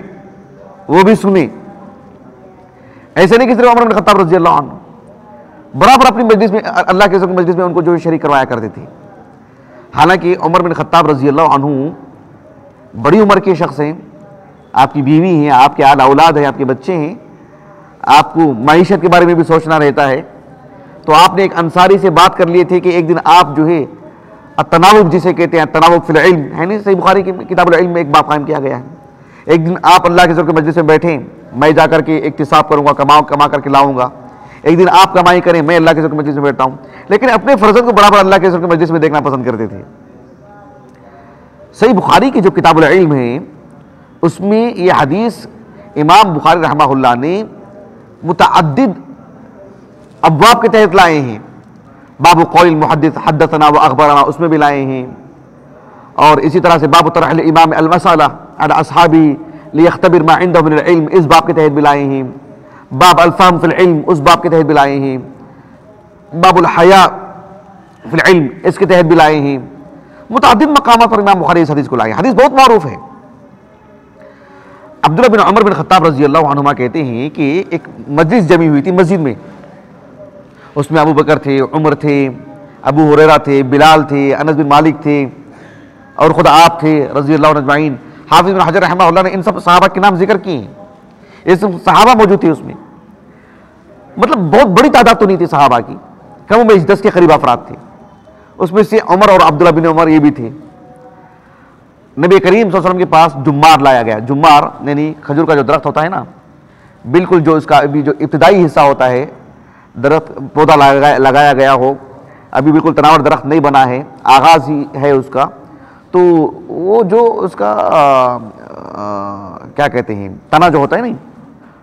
وہ بھی سنیں۔ ایسے نہیں کہ صرف عمر بن خطاب رضی اللہ عنہ، برابر اپنی مجلس میں، اللہ کے رسول کی مجلس میں ان کو جو شریک کروایا کرتے تھے۔ حالانکہ عمر بن خطاب رضی اللہ عنہ بڑی عمر کے شخص ہیں، آپ کی بیوی ہیں، آپ کے اعلیٰ اولاد ہیں، آپ کے بچے ہیں، آپ کو معیشت کے بارے میں بھی سوچنا رہتا ہے. تو آپ نے ایک انصاری سے بات کر لیے تھے کہ ایک دن آپ جو ہے التناوب جسے کہتے ہیں، التناوب فی العلم ہے نہیں، صحیح بخاری کی کتاب العلم میں ایک باب قائم کیا گیا ہے. ایک دن آپ اللہ کے ذکر کے مجلس میں بیٹھیں، میں جا کر کے اکتساب کروں گا، کما کر کے لاؤں گا. ایک دن آپ کمائی کریں، میں اللہ کے ذکر کے مجلس میں بیٹھتا ہوں. لیکن اپنے فرزند کو برابر اللہ کے ذکر کے مجلس میں دیکھنا پسند کرتے تھے. صحیح بخاری کی جو کتاب العلم ہے اس میں یہ حدیث امام بخاری رحمہ اللہ نے متعدد ابواب کے تحت لائے ہیں. باب قول المحدث حدثنا و اخبرنا اس میں بھی لائے ہیں، اور اسی طرح سے باب طرح الامام المسألہ علی اصحابہ لیختبر ما عنده من العلم اس باب کے تحت بھی لائے ہیں. باب الفهم فی العلم اس باب کے تحت بھی لائے ہیں. باب الحیاء فی العلم اس کے تحت بھی لائے ہیں. متعدد مقامات پر امام بخاری اس حدیث کو لائے. حدیث بہت معروف ہے. عبداللہ بن عمر بن خطاب رضی اللہ عنہما کہتے ہیں کہ ایک مجلس جمی ہوئی تھی مسجد میں. اس میں ابو بکر تھے، عمر تھے، ابو ہریرہ تھے، بلال تھے، انس بن مالک تھے، اور خود آپ تھے رضی اللہ عنہ اجمعین. حافظ بن حجر رحمہ اللہ نے ان سب صحابہ کے نام ذکر کیے ہیں. یہ سب صحابہ موجود تھے اس میں. مطلب بہت بڑی تعداد تو نہیں تھی صحابہ کی، کم و بیش 10 کے قریب افراد تھے. اس میں سے عمر اور عبداللہ بن عمر یہ بھی تھے. نبی کریم صلی اللہ علیہ وسلم کے پاس جمار لایا گیا. جمار یعنی کھجور کا جو درخت ہوتا ہے نا، بالکل جو اس کا ابھی جو ابتدائی حصہ ہوتا ہے، درخت پودا لگایا گیا ہو، ابھی بالکل تناور درخت نہیں بنا ہے، آغاز ہی ہے اس کا. تو وہ جو اس کا کیا کہتے ہیں تنا جو ہوتا ہے نہیں،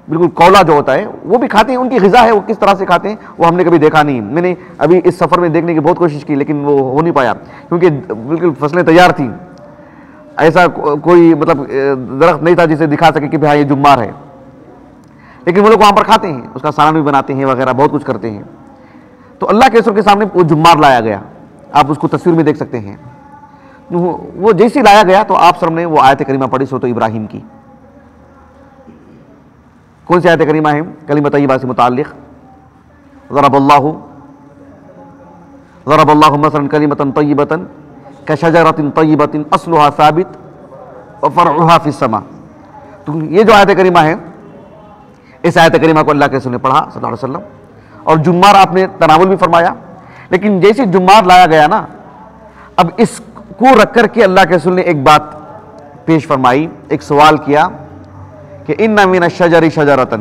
بالکل کولا جو ہوتا ہے، وہ بھی کھاتے ہیں. ان کی غذا ہے، وہ کس طرح سے کھاتے ہیں وہ ہم نے کبھی دیکھا نہیں. میں نے ابھی اس سفر میں دیکھنے کی بہت کوشش کی لیکن وہ ہو نہیں پایا، کیونکہ بالکل فصلیں تیار تھیں. ایسا کوئی مطلب درخت نہیں تھا جسے دکھا سکے کہ بھائی یہ جمار ہے. لیکن وہ لوگ وہاں پر کھاتے ہیں، اس کا سالن بھی بناتے ہیں وغیرہ، بہت کچھ کرتے ہیں. تو اللہ کے رسول کے سامنے وہ جمار لایا گیا. آپ اس کو تصویر میں دیکھ سکتے ہیں. وہ جیسے لایا گیا تو آپ سب نے وہ آیت کریمہ پڑھی سورۃ ابراہیم کی. کون سی آیت کریمہ ہے؟ کلمہ طیبہ سے متعلق. ضرب اللہ مثلا کلمۃ طیبۃ کشجرۃ طیبۃ اصلها ثابت وفرعها فی السماء. تو یہ جو آیت کریمہ ہے، اس آیت کریمہ کو اللہ کے رسول نے پڑھا صلی اللہ علیہ وسلم، اور جمار آپ نے تناول بھی فرمایا. لیکن جیسے جمار لایا گیا نا، اب اس کو رکھ کر کے اللہ کے رسول نے ایک بات پیش فرمائی، ایک سوال کیا کہ ان من الشجر شجرۃ،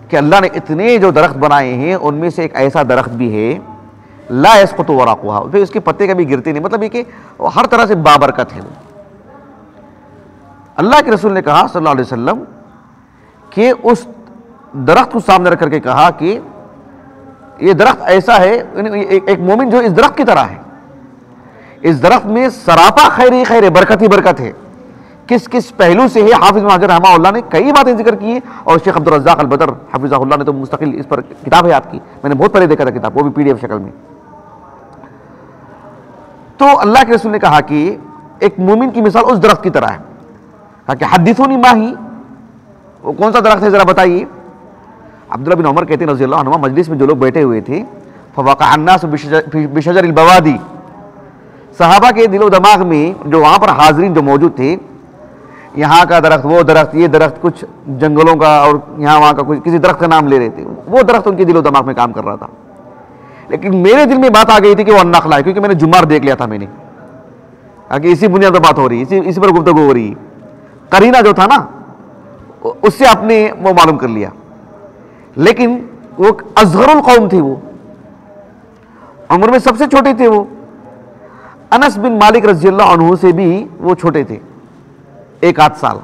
کہ اللہ نے اتنے جو درخت بنائے ہیں ان میں سے ایک ایسا درخت بھی ہے لا يسقط ورقها، پھر اس کے پتے کبھی گرتے نہیں. مطلب یہ کہ ہر طرح سے بابرکت ہے. اللہ کے رسول نے کہا صلی اللہ علیہ وسلم کہ اس درخت کو سامنے رکھ کر کے کہا کہ یہ درخت ایسا ہے، ایک مومن جو اس درخت کی طرح ہے. اس درخت میں سراپا خیر ہی خیر ہے، برکت ہی برکت ہے. کس کس پہلو سے ہے؟ حافظ بن حجر رحمہ اللہ نے کئی باتیں ذکر کی ہیں، اور شیخ عبدالرزاق البدر حفظہ اللہ نے تو مستقل اس پر کتاب ہے آپ کی، میں نے بہت پہلے دیکھا تھا کتاب، وہ بھی PDF شکل میں. تو اللہ کے رسول نے کہا کہ ایک مومن کی مثال اس درخت کی طرح ہے. کہا کہ حدثونی ما ہی، وہ کون سا درخت ہے ذرا بتائیے. عبداللہ بن عمر کہتے ہیں رضی اللہ عنہما، مجلس میں جو لوگ بیٹھے ہوئے تھے، فوقع الناس بشجر البوادی، صحابہ کے دل و دماغ میں جو وہاں پر حاضرین جو موجود تھے، یہاں کا درخت، وہ درخت، یہ درخت، کچھ جنگلوں کا اور یہاں وہاں کا کسی درخت کا نام لے رہے تھے. وہ درخت ان کے دل و دماغ میں کام کر رہا تھا. لیکن میرے دل میں بات آ گئی تھی کہ وہ النخلہ ہے، کیونکہ میں نے جمار دیکھ لیا تھا. میں نے کہا کہ اسی بنیاد پر بات ہو رہی ہے، اسی پر گفتگو ہو رہی ہے. قرینہ جو تھا نا اس سے آپ نے وہ معلوم کر لیا. لیکن وہ اصغر القوم تھی، وہ عمر میں سب سے چھوٹے تھے. وہ انس بن مالک رضی اللہ عنہ سے بھی وہ چھوٹے تھے 1 آدھ سال.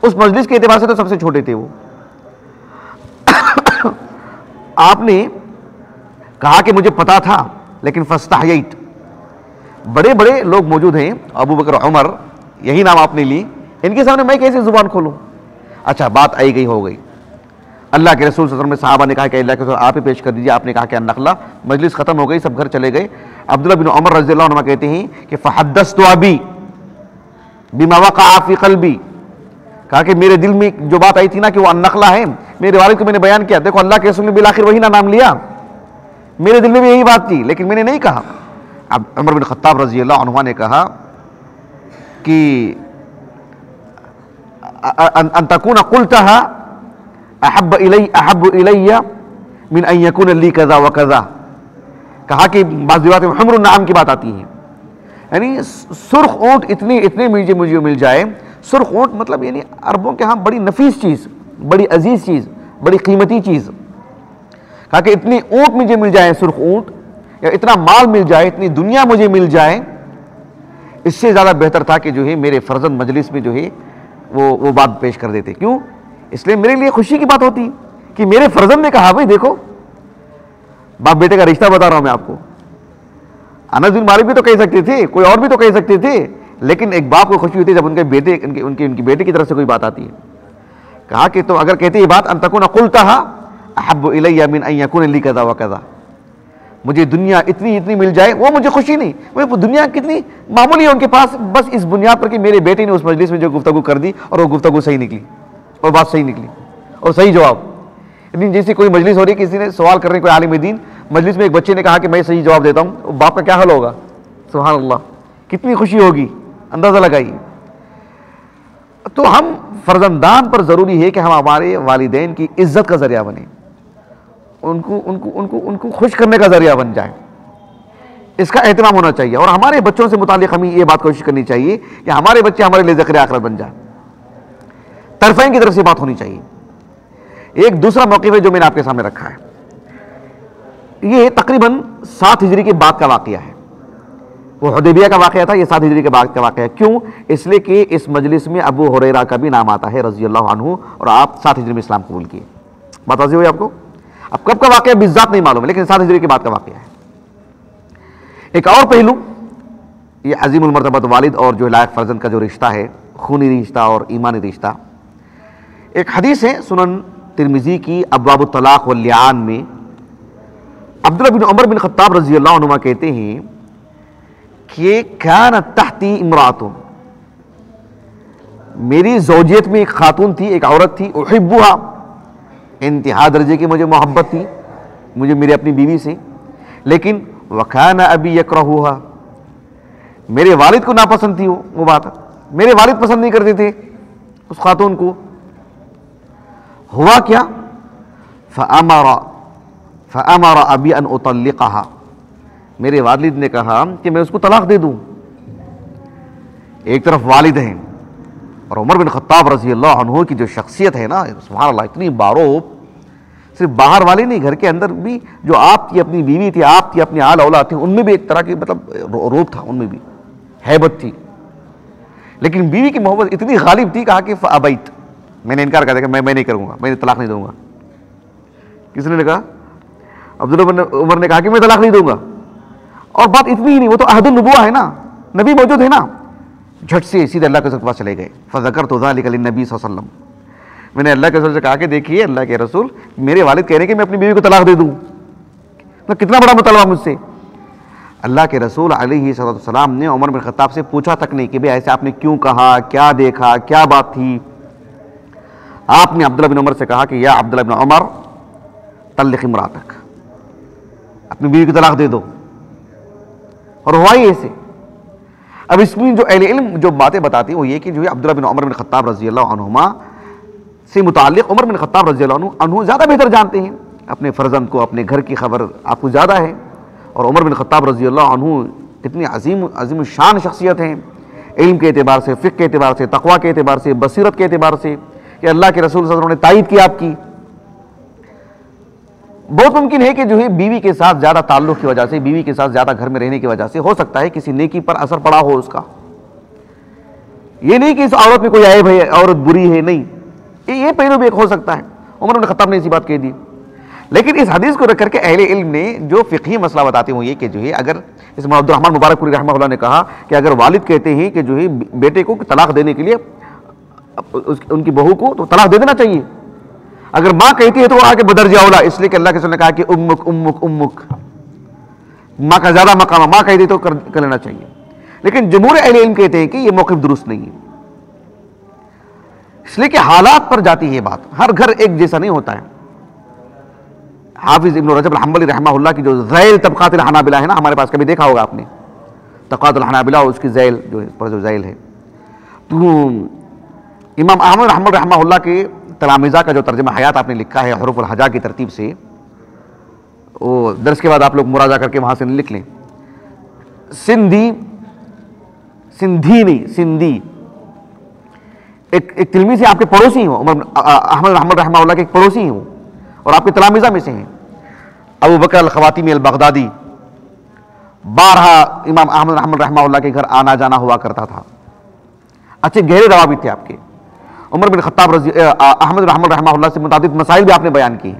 اس مجلس کے اعتبار سے تو سب سے چھوٹے تھے وہ. آپ نے کہا کہ مجھے پتا تھا لیکن فاستحییت، بڑے بڑے لوگ موجود ہیں، ابو بکر، عمر، یہی نام آپ نے لی، ان کے سامنے میں کیسے زبان کھولوں. اچھا بات آئی گئی ہو گئی. اللہ کے رسول صلی اللہ علیہ وسلم نے صحابہ نے کہا کہ اللہ کے رسول آپ ہی پیش کر دیجیے. آپ نے کہا کہ النخلہ. مجلس ختم ہو گئی، سب گھر چلے گئے. عبداللہ بن عمر رضی اللہ عنہ کہتے ہیں کہ فحدثت ابی بما وقع فی قلبی، کہا کہ میرے دل میں جو بات آئی تھی نا کہ وہ النخلہ ہے، میرے والد کو میں نے بیان کیا. دیکھو اللہ کے رسول نے بالآخر وہی نام لیا، میرے دل میں بھی یہی بات تھی لیکن میں نے نہیں کہا. اب عمر بن خطاب رضی اللہ عنہ نے کہا کہ ان تکون قلتها احب الی من ان یکون لی کذا و کذا. کہا کہ بعض روایات میں حمر النعام کی بات آتی ہے، یعنی سرخ اونٹ اتنے مجھے مل جائے. سرخ اونٹ مطلب یعنی عربوں کے ہاں بڑی نفیس چیز، بڑی عزیز چیز، بڑی قیمتی چیز. کہا کہ اتنی اونٹ مجھے مل جائے، سرخ اونٹ، یا اتنا مال مل جائے، اتنی دنیا مجھے مل جائے، اس سے زیادہ بہتر تھا کہ جو ہے میرے فرزند مجلس میں جو ہے وہ بات پیش کر دیتے. کیوں؟ اس لیے میرے لیے خوشی کی بات ہوتی کہ میرے فرزند نے کہا بھائی دیکھو، باپ بیٹے کا رشتہ بتا رہا ہوں میں آپ کو. انس بن مالک بھی تو کہہ سکتے تھے، کوئی اور بھی تو کہہ سکتے تھے، لیکن ایک باپ کو خوشی ہوتی ہے جب ان کے بیٹے ان کی بیٹے کی طرف سے کوئی بات آتی ہے. کہا کہ تو اگر کہتے یہ بات ان تکون قلتها احب الی من ان یکون لی کذا و کذا، مجھے دنیا اتنی مل جائے، وہ مجھے خوشی نہیں. وہ دنیا کتنی معمولی ہے ان کے پاس، بس اس بنیاد پر کہ میرے بیٹے نے اس مجلس میں جو گفتگو کر دی اور وہ گفتگو صحیح نکلی اور بات صحیح نکلی اور صحیح جواب. جیسے کوئی مجلس ہو رہی ہے، کسی نے سوال کر رہے ہیں، کوئی عالم دین، مجلس میں ایک بچے نے کہا کہ میں صحیح جواب دیتا ہوں، باپ کا کیا حال ہوگا؟ سبحان اللہ، کتنی خوشی ہوگی، اندازہ لگائیے. تو ہم فرزندان پر ضروری ہے کہ ہم ہمارے والدین کی عزت کا ذریعہ بنیں، ان کو خوش کرنے کا ذریعہ بن جائیں. اس کا اہتمام ہونا چاہیے. اور ہمارے بچوں سے متعلق ہمیں یہ بات کوشش کرنی چاہیے کہ ہمارے بچے ہمارے لیے ذخیرہ آخرت بن جائیں. طرفین کی طرف سے بات ہونی چاہیے. ایک دوسرا موقف ہے جو میں نے آپ کے سامنے رکھا ہے، یہ تقریباً 7 ہجری کے بعد کا واقعہ ہے. وہ حدیبیہ کا واقعہ تھا، یہ 7 ہجری کے بعد کا واقعہ ہے. کیوں؟ اس لیے کہ اس مجلس میں ابو ہریرہ کا بھی نام آتا ہے رضی اللہ عنہ، اور آپ 7 ہجری میں اسلام قبول کیے. بات واضح ہوئی آپ کو؟ اب کب کا واقعہ بالذات نہیں معلوم ہے، لیکن 7 ہجری کے بعد کا واقعہ ہے. ایک اور پہلو، یہ عظیم المرتبت والد اور جو لائق فرزند کا جو رشتہ ہے، خونی رشتہ اور ایمانی رشتہ. ایک حدیث ہے سنن ترمذی کی ابواب الطلاق واللعان میں، عبداللہ بن عمر بن خطاب رضی اللہ عنہما کہتے ہیں کہ کانت تحتی امرأۃ، میری زوجیت میں ایک خاتون تھی، ایک عورت تھی، احبھا، انتہا درجے کی مجھے محبت تھی مجھے میرے اپنی بیوی سے، لیکن وکان ابی یکرہھا، میرے والد کو ناپسند تھی وہ بات، میرے والد پسند نہیں کرتے تھے اس خاتون کو. ہوا کیا؟ فامر ابی ان اطلقها، میرے والد نے کہا کہ میں اس کو طلاق دے دوں. ایک طرف والد ہیں، اور عمر بن خطاب رضی اللہ عنہ کی جو شخصیت ہے نا، سبحان اللہ، اتنی باروب، صرف باہر والے نہیں، گھر کے اندر بھی جو آپ کی اپنی بیوی تھی، آپ کی اپنی آل اولاد تھی، ان میں بھی ایک طرح کی مطلب روب تھا، ان میں بھی ہیبت تھی. لیکن بیوی کی محبت اتنی غالب تھی، کہا کہ فابیت، میں نے انکار کر دیا کہ میں نہیں کروں گا، میں طلاق نہیں دوں گا. کس نے کہا؟ عبداللہ بن عمر نے کہا کہ میں طلاق نہیں دوں گا. اور بات اتنی ہی نہیں، وہ تو عہد النبوہ ہے نا، نبی موجود ہے نا. جھٹ سے سیدھے اللہ کے پاس چلے گئے. فذکرت ذلک للنبی صلی اللہ علیہ وسلم، میں نے اللہ کے رسول سے کہا کہ دیکھیے اللہ کے رسول، میرے والد کہہ رہے ہیں کہ میں اپنی بیوی کو طلاق دے دوں، کتنا بڑا مطالبہ مجھ سے. اللہ کے رسول علیہ السلام نے عمر بن خطاب سے پوچھا تک نہیں کہ بھئی ایسے آپ نے کیوں کہا، کیا دیکھا، کیا بات تھی. آپ نے عبداللہ بن عمر سے کہا کہ یا عبداللہ بن عمر طلق امراتک، اپنی بیوی کو طلاق دے دو. اور ہوا ہی ایسے. اب اس میں جو اہل علم جو باتیں بتاتی ہیں وہ یہ کہ جو ہے عبداللہ بن عمر بن خطاب رضی اللہ عنہما سے متعلق عمر بن خطاب رضی اللہ عنہ زیادہ بہتر جانتے ہیں، اپنے فرزند کو، اپنے گھر کی خبر آپ کو زیادہ ہے. اور عمر بن خطاب رضی اللہ عنہ کتنی عظیم الشان شخصیت ہیں، علم کے اعتبار سے، فقہ کے اعتبار سے، تقویٰ کے اعتبار سے، بصیرت کے اعتبار سے، کہ اللہ کے رسول صلی اللہ علیہ وسلم نے تائید کی آپ کی. بہت ممکن ہے کہ جو ہے بیوی کے ساتھ زیادہ تعلق کی وجہ سے، بیوی کے ساتھ زیادہ گھر میں رہنے کی وجہ سے ہو سکتا ہے کسی نیکی پر اثر پڑا ہو اس کا. یہ نہیں کہ اس عورت میں کوئی عیب ہے، عورت بری ہے، نہیں، یہ پہلو بھی ایک ہو سکتا ہے. عمر بن خطاب نے اسی بات کہہ دی. لیکن اس حدیث کو رکھ کر کے اہل علم نے جو فقہی مسئلہ بتاتے ہیں وہ یہ کہ جو ہے اگر اس میں عبد الرحمن مبارک پوری رحمہ اللہ نے کہا کہ اگر والد کہتے ہیں کہ جو ہے بیٹے کو طلاق دینے کے لیے ان کی بہو کو تو طلاق دے دینا چاہیے. اگر ماں کہتی ہے تو وہ آگے بدرجہ اولا، اس لیے کہ اللہ کے رسول نے کہا کہ امک امک امک، ماں کا زیادہ مقام ہے، ماں کہتی تو کر لینا چاہیے. لیکن جمہور اہل علم کہتے ہیں کہ یہ موقف درست نہیں ہے، اس لیے کہ حالات پر جاتی ہے بات، ہر گھر ایک جیسا نہیں ہوتا ہے. حافظ ابن رجب الحنبلی رحمہ اللہ کی جو ذیل طبقات الحنابلہ ہے نا، ہمارے پاس کبھی دیکھا ہوگا آپ نے، طبقات الحنابلہ، اس کی ذیل جو ہے، جو ذیل ہے، تو امام احمد بن حنبل رحمہ اللہ کے تلامذہ کا جو ترجمہ حیات آپ نے لکھا ہے حروف الہجا کی ترتیب سے، وہ درس کے بعد آپ لوگ مراجعہ کر کے وہاں سے لکھ لیں. سندھی نہیں، سندھی ایک تلمیذ سے آپ کے پڑوسی ہوں، احمد بن حنبل رحمہ اللہ کے ایک پڑوسی ہوں اور آپ کے تلامذہ میں سے ہیں. ابو بکر الخواتیمی البغدادی، بارہا امام احمد بن حنبل رحمہ اللہ کے گھر آنا جانا ہوا کرتا تھا. اچھے گہرے روابط تھے آپ کے. عمر بن خطاب احمد بن حنبل رحمہ اللہ سے متعدد مسائل بھی آپ نے بیان کی.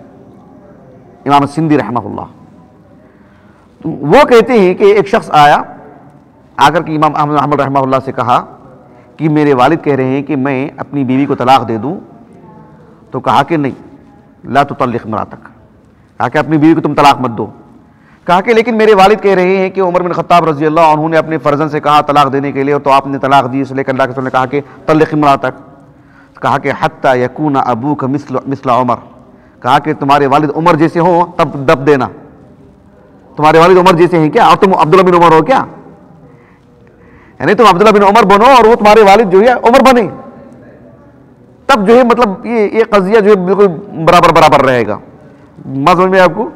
امام سندھی رحمہ اللہ تو وہ کہتے ہیں کہ ایک شخص آیا، آ کر کے امام احمد بن حنبل رحمہ اللہ سے کہا کہ میرے والد کہہ رہے ہیں کہ میں اپنی بیوی کو طلاق دے دوں. تو کہا کہ نہیں، لا تطلق امراتک، کہا کہ اپنی بیوی کو تم طلاق مت دو. کہا کہ لیکن میرے والد کہہ رہے ہیں کہ عمر بن خطاب رضی اللہ عنہ نے اپنے فرزند سے کہا طلاق دینے کے لیے، تو آپ نے طلاق دی، اس لیے اللہ کے رسول نے کہا کہ طلق امراتک. کہا کہ حتی یکون ابوک مثل عمر، کہا کہ تمہارے والد عمر جیسے ہوں تب دب دینا. تمہارے والد عمر جیسے ہیں کیا، اور تم عبداللہ بن عمر ہو کیا؟ یعنی تم عبداللہ بن عمر بنو اور وہ تمہارے والد جو ہے عمر بنے، تب جو ہے مطلب یہ قضیہ جو ہے بالکل برابر رہے گا. بات سمجھ میں آپ کو؟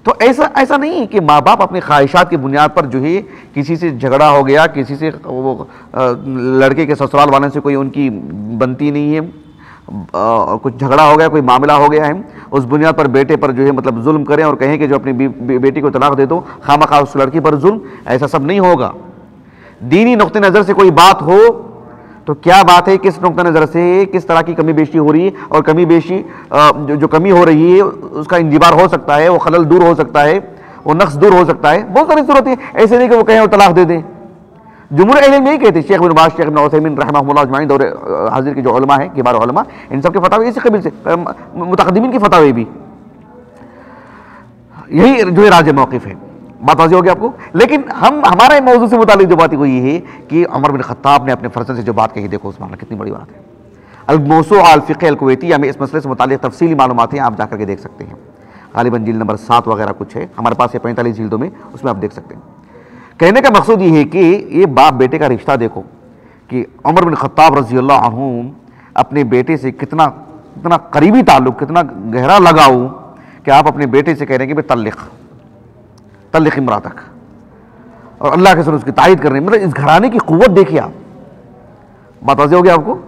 تو ایسا نہیں کہ ماں باپ اپنی خواہشات کی بنیاد پر جو ہے کسی سے جھگڑا ہو گیا، کسی سے وہ لڑکے کے سسرال والے سے کوئی ان کی بنتی نہیں ہے، کچھ جھگڑا ہو گیا، کوئی معاملہ ہو گیا ہے، اس بنیاد پر بیٹے پر جو ہے مطلب ظلم کریں اور کہیں کہ جو اپنی بیٹی کو طلاق دے دو، خامخواہ اس لڑکی پر ظلم. ایسا سب نہیں ہوگا. دینی نقطہ نظر سے کوئی بات ہو تو کیا بات ہے، کس نقطہ نظر سے کس طرح کی کمی بیشی ہو رہی ہے، اور کمی بیشی جو کمی ہو رہی ہے اس کا انجبار ہو سکتا ہے، وہ خلل دور ہو سکتا ہے، وہ نقص دور ہو سکتا ہے. بہت ساری صورتیں ہیں، ایسے نہیں کہ وہ کہیں اور طلاق دے دیں. جمہور اہل علم یہی کہتے ہیں. شیخ بن باز، شیخ ابن عثیمین رحمہ اللہ اجمعین، دور حاضر کے جو علماء ہیں، کبار علماء، ان سب کے فتاوی اسی قبیل سے، متقدمین کی فتاوی بھی یہی جو ہے راجح موقف ہے. بات واضح ہوگی آپ کو. لیکن ہمارے موضوع سے متعلق جو بات ہے وہ یہ ہے کہ عمر بن خطاب نے اپنے فرزند سے جو بات کہی، دیکھو اس معاملہ کتنی بڑی بات ہے. الموسوعہ الفقہ الکویتیہ میں اس مسئلے سے متعلق تفصیلی معلومات ہیں، آپ جا کر کے دیکھ سکتے ہیں. غالباً جلد نمبر 7 وغیرہ کچھ ہے، ہمارے پاس یہ 45 جلدوں میں، اس میں آپ دیکھ سکتے ہیں. کہنے کا مقصود یہ ہے کہ یہ باپ بیٹے کا رشتہ دیکھو کہ عمر بن خطاب رضی اللہ عنہ اپنے بیٹے سے کتنا قریبی تعلق، کتنا گہرا لگاؤ کہ آپ اپنے بیٹے سے کہہ رہے ہیں کہ طلق امراتک، اور اللہ کے رسول اس کی تائید کر رہے ہیں. مطلب اس گھرانے کی قوت دیکھیے آپ. بات واضح ہوگی آپ کو.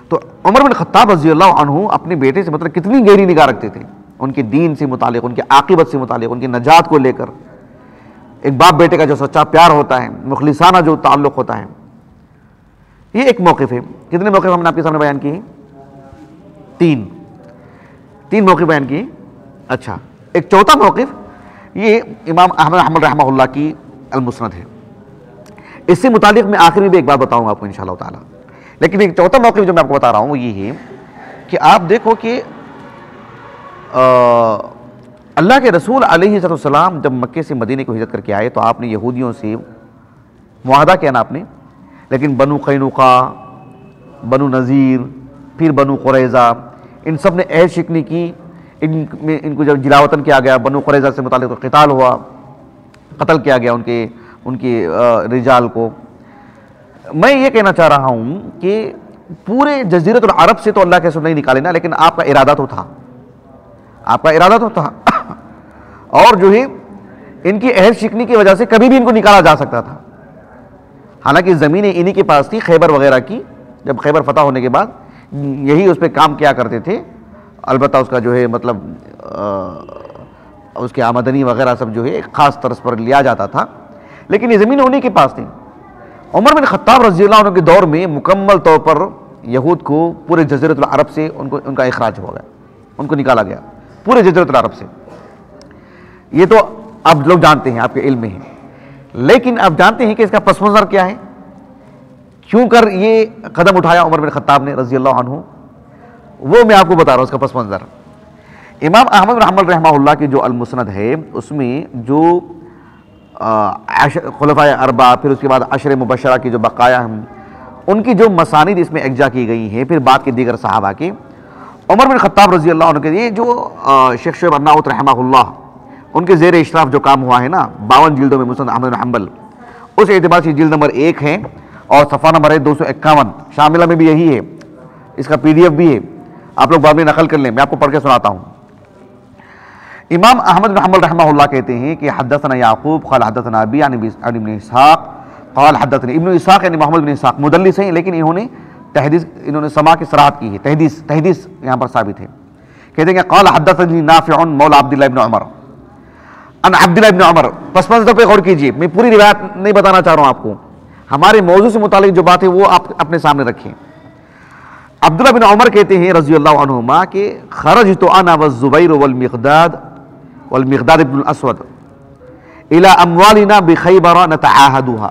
تو عمر بن خطاب رضی اللہ عنہ اپنے بیٹے سے مطلب کتنی گہری نگاہ رکھتے تھے، ان کے دین سے متعلق، ان کی عاقبت سے متعلق، ان کی نجات کو لے کر. ایک باپ بیٹے کا جو سچا پیار ہوتا ہے، مخلصانہ جو تعلق ہوتا ہے، یہ ایک موقف ہے. کتنے موقف ہم نے آپ کے سامنے بیان کیے ہیں؟ تین موقف بیان کیے. اچھا، ایک چوتھا موقف یہ امام احمد حنبل رحمہ اللہ کی المسند ہے. اس سے متعلق میں آخر میں بھی ایک بات بتاؤں گا آپ کو انشاءاللہ تعالی. لیکن ایک چوتھا موقف جو میں آپ کو بتا رہا ہوں وہ یہ ہے کہ آپ دیکھو کہ اللہ کے رسول علیہ السلام جب مکے سے مدینے کو ہجرت کر کے آئے تو آپ نے یہودیوں سے معاہدہ کیا نا آپ نے، لیکن بنو قینقاع، بنو نذیر، پھر بنو قریظہ، ان سب نے عہد شکنی کی. ان کو جب جلاوطن کیا گیا، بنو قریظہ سے متعلق قتال ہوا، قتل کیا گیا ان کے رجال کو. میں یہ کہنا چاہ رہا ہوں کہ پورے جزیرۃ العرب سے تو اللہ کے رسول نہیں نکالے نا، لیکن آپ کا ارادہ تو تھا اور جو ہے ان کی عہد شکنی کی وجہ سے کبھی بھی ان کو نکالا جا سکتا تھا. حالانکہ زمینیں انہی کے پاس تھی، خیبر وغیرہ کی. جب خیبر فتح ہونے کے بعد یہی اس پہ کام کیا کرتے تھے. البتہ اس کا جو ہے مطلب اس کی آمدنی وغیرہ سب جو ہے ایک خاص طرز پر لیا جاتا تھا، لیکن یہ زمینیں انہی کے پاس تھیں. عمر بن خطاب رضی اللہ عنہ کے دور میں مکمل طور پر یہود کو پورے جزیرۃ العرب سے ان کا اخراج ہو گیا، ان کو نکالا گیا پورے جزیرۃ العرب سے. یہ تو آپ لوگ جانتے ہیں، آپ کے علم میں ہے. لیکن آپ جانتے ہیں کہ اس کا پس منظر کیا ہے، کیوں کر یہ قدم اٹھایا عمر بن خطاب نے رضی اللہ عنہ، وہ میں آپ کو بتا رہا ہوں اس کا پس منظر. امام احمد بن حنبل رحمہ اللہ کی جو المسند ہے، اس میں جو خلفائے اربعہ، پھر اس کے بعد عشر مبشرہ کی جو بقایا ہیں، ان کی جو مسانید اس میں اجزا کی گئی ہیں، پھر بعد کے دیگر صحابہ کے. عمر بن خطاب رضی اللہ عنہ کے یہ جو شیخ شعیب ارناؤت رحمہ اللہ، ان کے زیر اشراف جو کام ہوا ہے نا 52 جلدوں میں مسند احمد بن حنبل، اس اعتبار سے جلد نمبر 1 ہے اور صفحہ نمبر ہے 251, شاملہ میں بھی یہی ہے, اس کا PDF بھی ہے, آپ لوگ بعد میں نقل کر لیں, میں آپ کو پڑھ کے سناتا ہوں. امام احمد بن حنبل رحمہ اللہ کہتے ہیں کہ حدثنا یعقوب قال حدثنا ابی عن ابن اسحاق قال حدثني ابن اسحاق یعنی محمد بن اسحاق مدلس ہیں, لیکن انہوں نے سماع کی صراحت کی ہے, تحدیث یہاں پر ثابت ہے. کہتے ہیں کہ قال حدثني نافع مولى عبد الله بن عمر ان عبد الله بن عمر. پس منظر پہ غور کیجیے, میں پوری روایت نہیں بتانا چاہ رہا ہوں آپ کو, ہمارے موضوع سے متعلق جو بات ہے وہ آپ اپنے سامنے رکھیں. عبداللہ بن عمر کہتے ہیں رضی اللہ عنہما کہ خرجت انا والزبیر والمقداد بن الاسود الى اموالنا بخیبر نتعاہدها,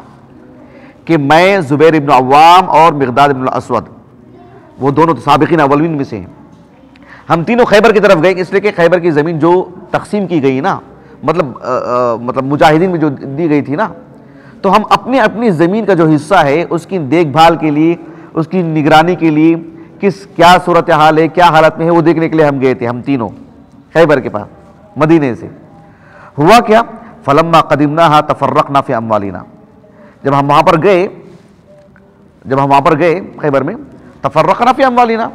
کہ میں زبیر ابن عوام اور مقداد ابن الاسود, وہ دونوں سابقین اولین میں سے ہیں, ہم تینوں خیبر کی طرف گئے, اس لیے کہ خیبر کی زمین جو تقسیم کی گئی نا, مطلب مجاہدین میں جو دی گئی تھی نا, تو ہم اپنی زمین کا جو حصہ ہے اس کی دیکھ بھال کے لیے, اس کی نگرانی کے لیے کیا صورتحال ہے, کیا حالت میں ہے, وہ دیکھنے کے لیے ہم گئے تھے, ہم تینوں خیبر کے پاس مدینے سے. ہوا کیا, فلما قدمناها تفرقنا فی اموالنا, جب ہم وہاں پر گئے خیبر میں, تفرقنا فی اموالنا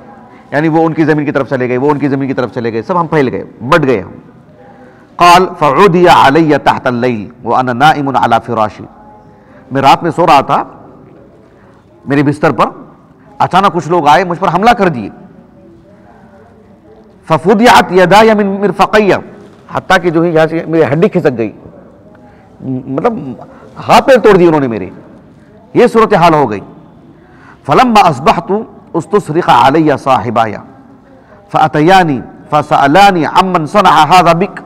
یعنی وہ ان کی زمین کی طرف چلے گئے, وہ ان کی زمین کی طرف چلے گئے, سب ہم پھیل گئے, بٹ گئے ہم. قال فعودی علی تحت اللیل وانا نائم علی فراشی, میں رات میں سو رہا تھا میرے بستر پر, اچانک کچھ لوگ آئے, مجھ پر حملہ کر دیے. ففدعت یدای من مرفقی, حتیٰ کہ جو ہے یہاں سے میری ہڈی کھسک گئی, مطلب ہاتھ پیر توڑ دیے انہوں نے میرے, یہ صورتحال ہو گئی. فلما اصبحت استصرخ علی صاحبایا فاتیانی فسالانی عمن صنع هذا بک,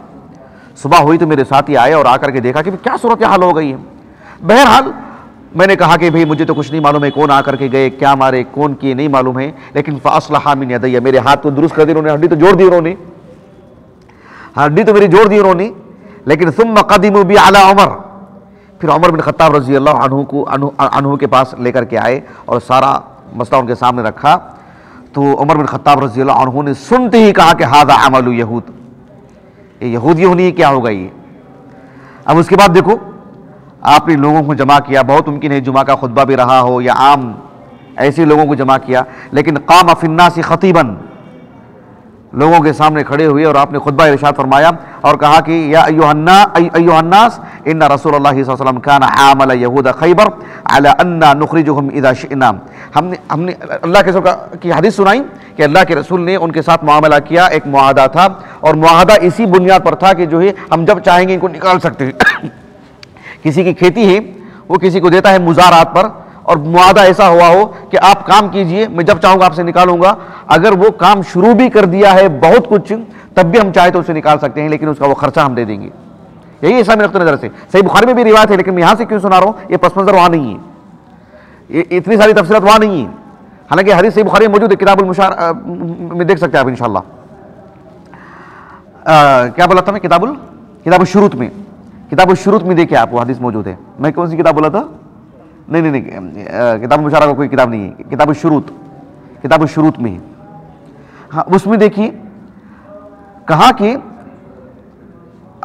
صبح ہوئی تو میرے ساتھی آئے اور آ کر کے دیکھا کہ کیا صورتحال ہو گئی ہے. بہرحال میں نے کہا کہ بھئی مجھے تو کچھ نہیں معلوم ہے, کون آ کر کے گئے, کیا مارے, کون کیے, نہیں معلوم ہے, لیکن فاصلح من یدی, میرے ہاتھ کو درست کر دی انہوں نے, ہڈی تو جوڑ دی انہوں نے, ہڈی تو میری جوڑ دی انہوں نے. لیکن ثم قدموا بی علی عمر, پھر عمر بن خطاب رضی اللہ عنہ کے پاس لے کر کے آئے اور سارا مسئلہ ان کے سامنے رکھا. تو عمر بن خطاب رضی اللہ عنہ نے سنتے ہی کہا کہ ھذا عمل یہود, یہ یہودیوں نے کیا ہوگا یہ. اب اس کے بعد دیکھو, آپ نے لوگوں کو جمع کیا, بہت ممکن ہے جمعہ کا خطبہ بھی رہا ہو یا عام ایسے لوگوں کو جمع کیا, لیکن قام فی الناس خطیبا, لوگوں کے سامنے کھڑے ہوئے اور آپ نے خطبہ ارشاد فرمایا اور کہا کہ یا ایھا الناس ان رسول اللہ صلی اللہ علیہ وسلم کان عامل یہود خیبر علی ان نخرجهم اذا شئنا. ہم نے اللہ کے رسول کی حدیث سنائی کہ اللہ کے رسول نے ان کے ساتھ معاملہ کیا, ایک معاہدہ تھا, اور معاہدہ اسی بنیاد پر تھا کہ جو ہے ہم جب چاہیں گے ان کو نکال سکتے ہیں. کسی کی کھیتی ہے, وہ کسی کو دیتا ہے مزارات پر, اور معاہدہ ایسا ہوا ہو کہ آپ کام کیجئے, میں جب چاہوں گا آپ سے نکالوں گا. اگر وہ کام شروع بھی کر دیا ہے بہت کچھ, تب بھی ہم چاہے تو اسے نکال سکتے ہیں, لیکن اس کا وہ خرچہ ہم دے دیں گے. یہی ایسا میں نقطۂ نظر سے صحیح بخاری میں بھی روایت ہے, لیکن میں یہاں سے کیوں سنا رہا ہوں, یہ پس منظر وہاں نہیں ہے, یہ اتنی ساری تفصیلات وہاں نہیں ہیں. حالانکہ حدیث صحیح بخاری میں موجود ہے, کتاب المشار میں دیکھ سکتے ہیں آپ انشاءاللہ. کیا بولا تھا میں, کتاب الشروط میں, کتاب الشروط میں دیکھیں آپ, وہ حدیث موجود ہے. میں کون سی کتاب بولا تھا, نہیں, کتاب المشارہ کا کوئی کتاب نہیں ہے, کتاب الشروط میں ہے. ہاں, اس میں دیکھیے کہا کہ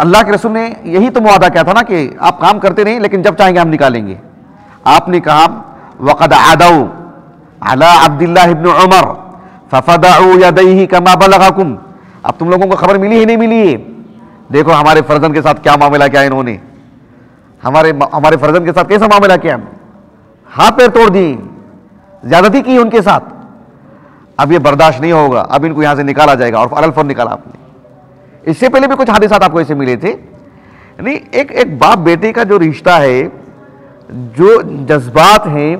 اللہ کے رسول نے یہی تو معاہدہ کیا تھا نا کہ آپ کام کرتے رہیں, لیکن جب چاہیں گے ہم نکالیں گے. آپ نے کہا وقد عدوا علی عبداللہ ابن عمر ففدعوا یدیہ کما بلغکم. اب تم لوگوں کو خبر ملی ہی نہیں ملی ہے, دیکھو ہمارے فرزند کے ساتھ کیا معاملہ کیا انہوں نے, ہمارے فرزند کے ساتھ کیسا معاملہ کیا, ہاتھ پیر توڑ دی, زیادتی کی ان کے ساتھ. اب یہ برداشت نہیں ہوگا, اب ان کو یہاں سے نکالا جائے گا, اور علی الفور نکالا آپ نے. اس سے پہلے بھی کچھ حادثات آپ کو ایسے ملے تھے. یعنی ایک باپ بیٹے کا جو رشتہ ہے, جو جذبات ہیں,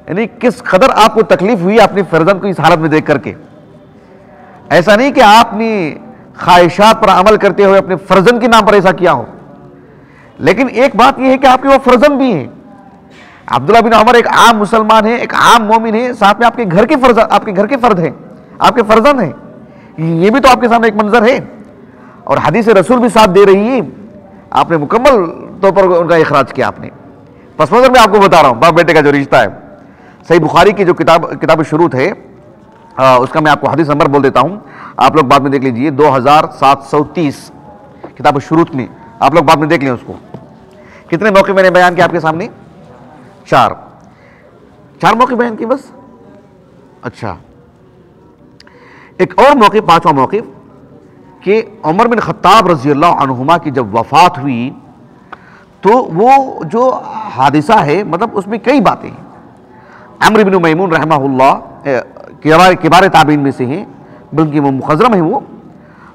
یعنی کس قدر آپ کو تکلیف ہوئی اپنے فرزند کو اس حالت میں دیکھ کر کے. ایسا نہیں کہ آپ نے خواہشات پر عمل کرتے ہوئے اپنے فرزند کے نام پر ایسا کیا ہو, لیکن ایک بات یہ ہے کہ آپ کے وہ فرزند بھی ہیں. عبداللہ بن عمر ایک عام مسلمان ہے, ایک عام مومن ہے, ساتھ میں آپ کے گھر کے فرد ہیں, آپ کے فرزند ہیں. یہ بھی تو آپ کے سامنے ایک منظر ہے, اور حدیث رسول بھی ساتھ دے رہی ہے. آپ نے مکمل طور پر ان کا اخراج کیا. آپ نے پس منظر میں آپ کو بتا رہا ہوں باپ بیٹے کا جو رشتہ ہے. صحیح بخاری کی جو کتاب الشروط ہے, اس کا میں آپ کو حدیث نمبر بول دیتا ہوں, آپ لوگ بعد میں دیکھ لیجئے, 2730 کتاب الشروط میں, آپ لوگ بعد میں دیکھ لیں اس کو. کتنے موقع میں نے بیان کیا آپ کے سامنے, 4. 4 موقع بیان کی بس. اچھا ایک اور موقع، 5واں موقف، کہ عمر بن خطاب رضی اللہ عنہما کی جب وفات ہوئی تو وہ جو حادثہ ہے مطلب اس میں کئی باتیں ہیں. عمرو بن میمون رحمہ اللہ کبار تابعین میں سے ہیں، بلکہ وہ مخضرم ہیں وہ،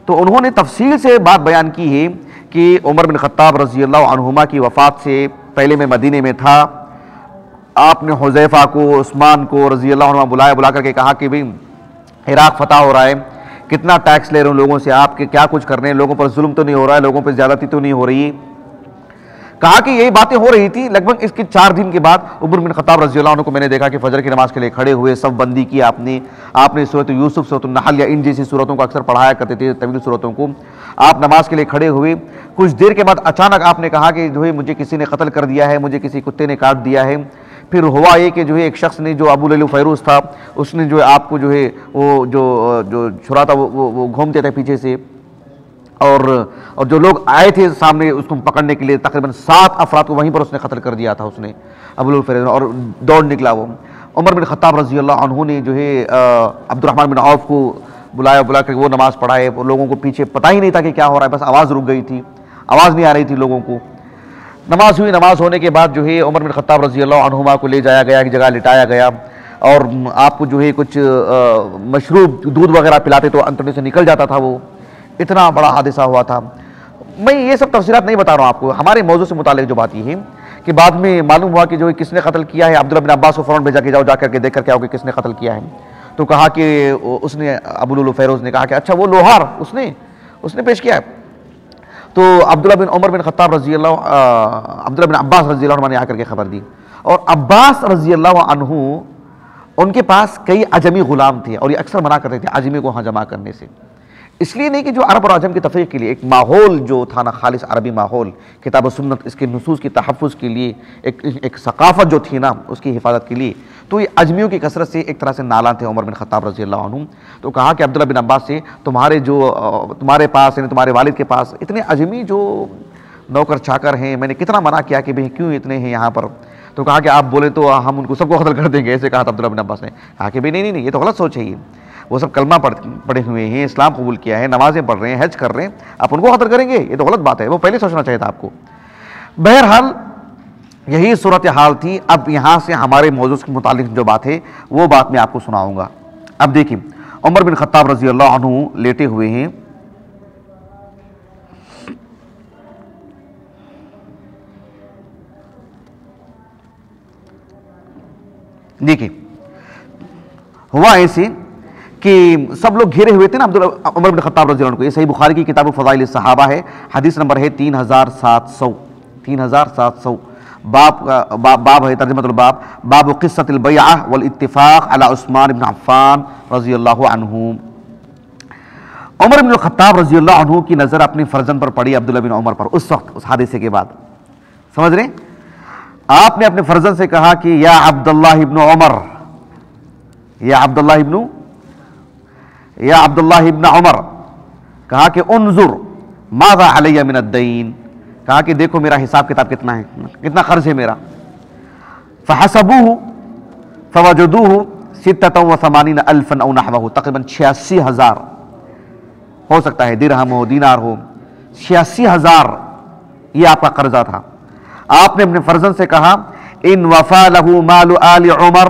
تو انہوں نے تفصیل سے بات بیان کی ہے کہ عمر بن خطاب رضی اللہ عنہما کی وفات سے پہلے میں مدینے میں تھا. آپ نے حذیفہ کو، عثمان کو رضی اللہ عنہ بلا کر کے کہا کہ بھئی عراق فتح ہو رہا ہے، کتنا ٹیکس لے رہے ہیں لوگوں سے، آپ کے کیا کچھ کر رہے ہیں، لوگوں پر ظلم تو نہیں ہو رہا ہے، لوگوں پر زیادتی تو نہیں ہو رہی ہے. کہا کہ یہی باتیں ہو رہی تھی. لگ بھگ اس کے 4 دن کے بعد عمر بن خطاب رضی اللہ عنہ کو میں نے دیکھا کہ فجر کی نماز کے لیے کھڑے ہوئے، صف بندی کی آپ نے سورۃ یوسف، سورۃ النحل یا ان جیسی سورتوں کو اکثر پڑھایا کرتے تھے، طویل سورتوں کو. آپ نماز کے لیے کھڑے ہوئے، کچھ دیر کے بعد اچانک آپ نے کہا کہ جو ہے مجھے کسی نے قتل کر دیا ہے، مجھے کسی کتے نے کاٹ دیا ہے. پھر ہوا یہ کہ جو ہے ایک شخص نے، جو ابو لیل فیروز تھا، اس نے جو ہے آپ کو جو ہے وہ جو چھرا تھا وہ گھومتے تھے پیچھے سے، اور جو لوگ آئے تھے سامنے اس کو پکڑنے کے لیے، تقریباً 7 افراد کو وہیں پر اس نے قتل کر دیا تھا اس نے، ابو لیل فیروز، اور دوڑ نکلا وہ. عمر بن خطاب رضی اللہ عنہ نے جو ہے عبد الرحمن بن عوف کو بلا کر وہ نماز پڑھائے. لوگوں کو پیچھے پتہ ہی نہیں تھا کہ کیا ہو رہا ہے، بس آواز رک گئی تھی، آواز نہیں آ رہی تھی لوگوں کو. نماز ہوئی، نماز ہونے کے بعد جو ہے عمر بن خطاب رضی اللہ عنہما کو لے جایا گیا، ایک جگہ لٹایا گیا، اور آپ کو جو ہے کچھ مشروب دودھ وغیرہ پلاتے تو انتڑی سے نکل جاتا تھا. وہ اتنا بڑا حادثہ ہوا تھا. میں یہ سب تفصیلات نہیں بتا رہا ہوں آپ کو، ہمارے موضوع سے متعلق جو بات یہ ہے کہ بعد میں معلوم ہوا کہ جو کس نے قتل کیا ہے. عبداللہ بن عباس کو فوراً بھیجا کہ جا کر کے دیکھ کر کے آؤ کہ کس نے قتل کیا ہے. تو کہا کہ اس نے، ابو لولو فیروز نے کہا کہ اچھا وہ لوہار اس نے پیش کیا ہے. تو عبداللہ بن عمر بن خطاب رضی اللہ عبداللہ بن عباس رضی اللہ عنہ نے آ کر کے خبر دی. اور عباس رضی اللہ عنہ ان کے پاس کئی عجمی غلام تھے، اور یہ اکثر منع کرتے تھے عجمی کو ہاں جمع کرنے سے. اس لیے نہیں کہ جو عرب اور عجم کی تفریق کے لیے ایک ماحول جو تھا نا، خالص عربی ماحول، کتاب و سنت، اس کے نصوص کی تحفظ کے لیے، ایک ثقافت جو تھی نا اس کی حفاظت کے لیے، تو یہ عجمیوں کی کثرت سے ایک طرح سے نالاں تھے عمر بن خطاب رضی اللہ عنہ. تو کہا کہ عبداللہ بن عباس سے تمہارے پاس یعنی تمہارے والد کے پاس اتنے عجمی جو نوکر چاکر ہیں، میں نے کتنا منع کیا کہ بھئی کیوں اتنے ہیں یہاں پر. تو کہا کہ آپ بولے تو ہم ان کو سب کو قتل کر دیں گے، ایسے کہا تھا عبداللہ بن عباس نے. کہا کہ بھئی نہیں، یہ تو غلط سوچ ہے. وہ سب کلمہ پڑھے ہوئے ہیں، اسلام قبول کیا ہے، نمازیں پڑھ رہے ہیں، حج کر رہے ہیں، آپ ان کو قتل کریں گے، یہ تو غلط بات ہے. وہ پہلے سوچنا چاہیے تھا آپ کو. بہرحال یہی صورتحال تھی. اب یہاں سے ہمارے موضوع کے متعلق جو بات ہے وہ بات میں آپ کو سناؤں گا. اب دیکھیں، عمر بن خطاب رضی اللہ عنہ لیٹے ہوئے ہیں. دیکھیں ہوا ایسے کہ سب لوگ گھیرے ہوئے تھے نا عمر بن خطاب رضی اللہ عنہ کو. یہ صحیح بخاری کی کتاب فضائل الصحابہ ہے، حدیث نمبر ہے 3700. باب ہے ترجمۃ الباب، باب قصۃ البیعہ والاتفاق علی عثمان بن عفان رضی اللہ عنہ. عمر بن الخطاب رضی اللہ عنہ کی نظر اپنے فرزند پر پڑی، عبداللہ بن عمر پر. اس وقت اس حادثے کے بعد سمجھ رہے ہیں، آپ نے اپنے فرزند سے کہا کہ یا عبداللہ ابن عمر، یا عبداللہ ابن عمر، کہا کہ انظر ماذا علی من الدین، کہا کہ دیکھو میرا حساب کتاب کتنا ہے، کتنا قرض ہے میرا. فحسبوه فوجدوه 86,000 او نحوه، تقریباً 86,000 ہو سکتا ہے، درہم ہو دینار ہو، 86,000 یہ آپ کا قرضہ تھا. آپ نے اپنے فرزند سے کہا ان وفا له مال آل عمر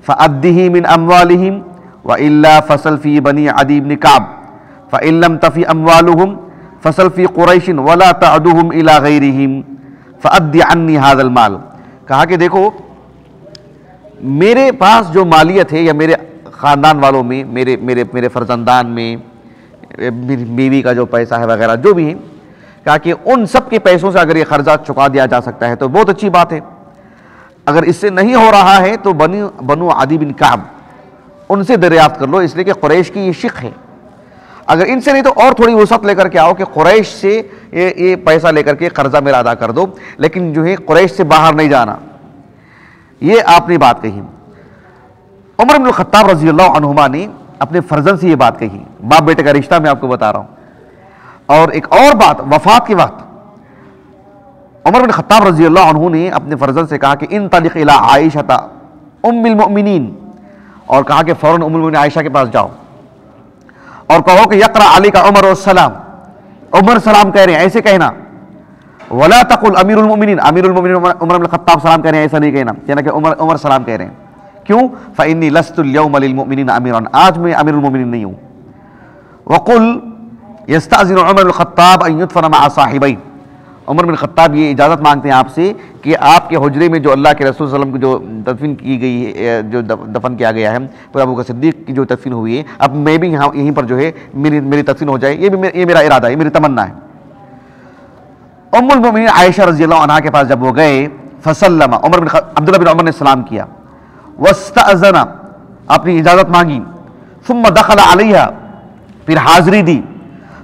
فأدہ من اموالہم وإلا فصل فی بنی عدی بن کعب فإن لم تفی اموالہم فصل فی قریش ولا تعدہم الى غیرہم فأدی عنی هذا المال. کہا کہ دیکھو میرے پاس جو مالیت ہے یا میرے خاندان والوں میں، میرے فرزندان میں، بیوی کا جو پیسہ ہے وغیرہ جو بھی ہے، کہا کہ ان سب کے پیسوں سے اگر یہ قرضہ چکا دیا جا سکتا ہے تو بہت اچھی بات ہے. اگر اس سے نہیں ہو رہا ہے تو بنو عدی بن کعب ان سے دریافت کر لو، اس لیے کہ قریش کی یہ شق ہے. اگر ان سے نہیں تو اور تھوڑی وسعت لے کر کے آؤ کہ قریش سے یہ پیسہ لے کر کے قرضہ میرا ادا کر دو، لیکن جو ہے قریش سے باہر نہیں جانا. یہ آپ نے بات کہی. عمر بن الخطاب رضی اللہ عنہما نے اپنے فرزند سے یہ بات کہی. باپ بیٹے کا رشتہ میں آپ کو بتا رہا ہوں. اور ایک اور بات، وفات کے وقت عمر بن خطاب رضی اللہ عنہ نے اپنے فرزند سے کہا کہ انطلق الی عائشہ ام المؤمنین، اور کہا کہ فوراً ام المؤمنین عائشہ کے پاس جاؤ اور کہو کہ یقرأ علی کا عمر السلام، عمر سلام کہہ رہے ہیں، ایسے کہنا. ولا تقل امیر المؤمنین، امیر المؤمنین عمر بن الخطاب سلام کہہ رہے ہیں، ایسا نہیں کہنا کہ عمر سلام کہہ رہے ہیں. کیوں؟ فإنی لست اليوم للمؤمنین امیرا، آج میں امیر المؤمنین نہیں ہوں. وقل یستأذن عمر بن الخطاب ان يدفن مع صاحبی، عمر بن خطاب یہ اجازت مانگتے ہیں آپ سے کہ آپ کے حجرے میں جو اللہ کے رسول صلی اللہ علیہ وسلم کی جو تدفین کی گئی ہے، جو دفن کیا گیا ہے، پھر ابو بکر صدیق کی جو تدفین ہوئی ہے، اب میں بھی یہیں پر جو ہے میری تدفین ہو جائے، یہ میرا ارادہ ہے، یہ میری تمنا ہے. ام المؤمنین عائشہ رضی اللہ عنہا کے پاس جب وہ گئے، فسلم، عبداللہ بن عمر نے سلام کیا، واستأذن، اپنی اجازت مانگی، ثم دخل علیہا، پھر حاضری دی،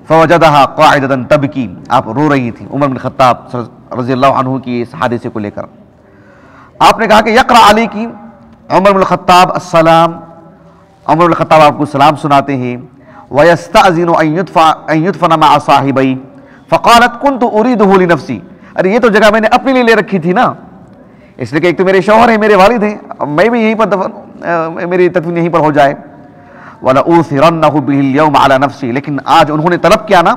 فوجدہا قاعدۃ تبکی، آپ رو رہی تھی عمر بن خطاب رضی اللہ عنہ کی اس حادثے کو لے کر. آپ نے کہا کہ یقرأ علی کی عمر بن الخطاب السلام، عمر بن الخطاب آپ کو سلام سناتے ہیں. ویستأذن ان يدفن مع صاحبی، فقالت كنت اريده لنفسی، ارے یہ تو جگہ میں نے اپنے لیے لے رکھی تھی نا، اس لیے کہ ایک تو میرے شوہر ہیں، میرے والد ہیں، میں بھی یہیں پر میری تدفین یہیں پر ہو جائے. وَلَأُوثِرَنَّهُ بِهِ الْيَوْمَ عَلَى نَفْسِي، لیکن آج انہوں نے طلب کیا نا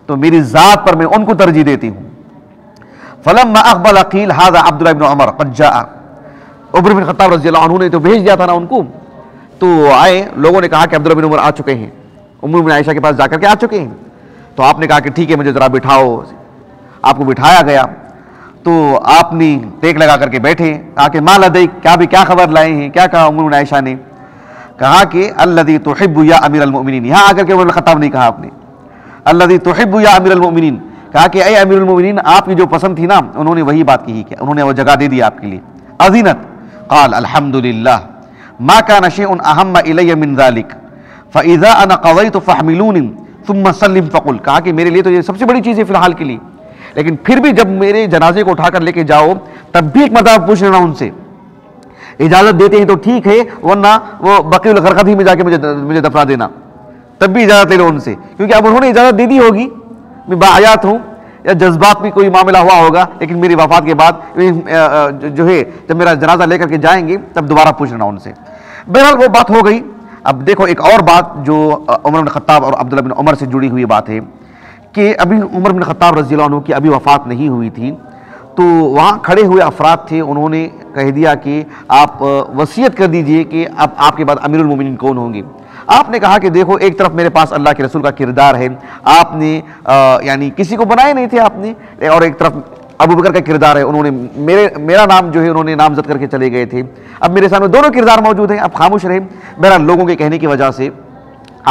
تو میری ذات پر میں ان کو ترجیح دیتی ہوں. فَلَمَّا أَقْبَلَ قِيلَ هَذَا عَبْدُ اللَّهِ بْنُ عُمَرَ قَدْ جَاءَ، عمر بن خطاب رضی اللہ عنہ نے تو بھیج دیا تھا نا ان کو، تو آئے، لوگوں نے کہا کہ عبداللہ بن عمر آ چکے ہیں، ام المؤمنین عائشہ کے پاس جا کر کے آ چکے ہیں. تو آپ نے کہا کہ ٹھیک ہے مجھے ذرا بٹھاؤ، آپ کو بٹھایا گیا. تو آپ نے ٹیک لگا کر کے بیٹھے، کہا کہ ما لدیک، کیا خبر لائے ہیں، کیا کہا ام المؤمنین عائشہ نے؟ کہا کہ الذی تحب یا امیر المؤمنین، یہاں آ کر کے عمر بن الخطاب نہیں کہا آپ نے الذی تحب یا امیر المؤمنین، کہا کہ اے امیر المؤمنین آپ کی جو پسند تھی نا، انہوں نے وہی بات کہی، کہ انہوں نے وہ جگہ دے دی آپ کے لیے. اذنت، قال الحمدللہ ما کان شیء اہم الی من ذلک فاذا انا قضیت فاحملونی ثم سلم فقل، کہا کہ میرے لیے تو یہ سب سے بڑی چیز ہے فی الحال کے لیے، لیکن پھر بھی جب میرے جنازے کو اٹھا کر لے کے جاؤ تب بھی ایک مرتبہ پوچھ لینا ان سے، اجازت دیتے ہیں تو ٹھیک ہے، ورنہ وہ بقیع الغرقد ہی میں جا کے مجھے دفنا دینا، تب بھی اجازت لے لو ان سے، کیونکہ اب انہوں نے اجازت دے دی ہوگی، میں باحیات ہوں یا جذبات میں کوئی معاملہ ہوا ہوگا، لیکن میری وفات کے بعد جو ہے جب میرا جنازہ لے کر کے جائیں گے تب دوبارہ پوچھ لینا ان سے. بہرحال وہ بات ہو گئی. اب دیکھو ایک اور بات جو عمر بن خطاب اور عبداللہ بن عمر سے جڑی ہوئی بات ہے کہ ابھی عمر بن خطاب رضی اللہ عنہ کی ابھی وفات نہیں ہوئی تھی، تو وہاں کھڑے ہوئے افراد تھے، انہوں نے کہہ دیا کہ آپ وصیت کر دیجئے کہ اب آپ کے بعد امیر المومنین کون ہوں گے. آپ نے کہا کہ دیکھو ایک طرف میرے پاس اللہ کے رسول کا کردار ہے، آپ نے یعنی کسی کو بنائے نہیں تھے آپ نے، اور ایک طرف ابو بکر کا کردار ہے، انہوں نے میرا نام جو ہے انہوں نے نامزد کر کے چلے گئے تھے، اب میرے سامنے دونوں کردار موجود ہیں، اب خاموش رہے. بہرحال لوگوں کے کہنے کی وجہ سے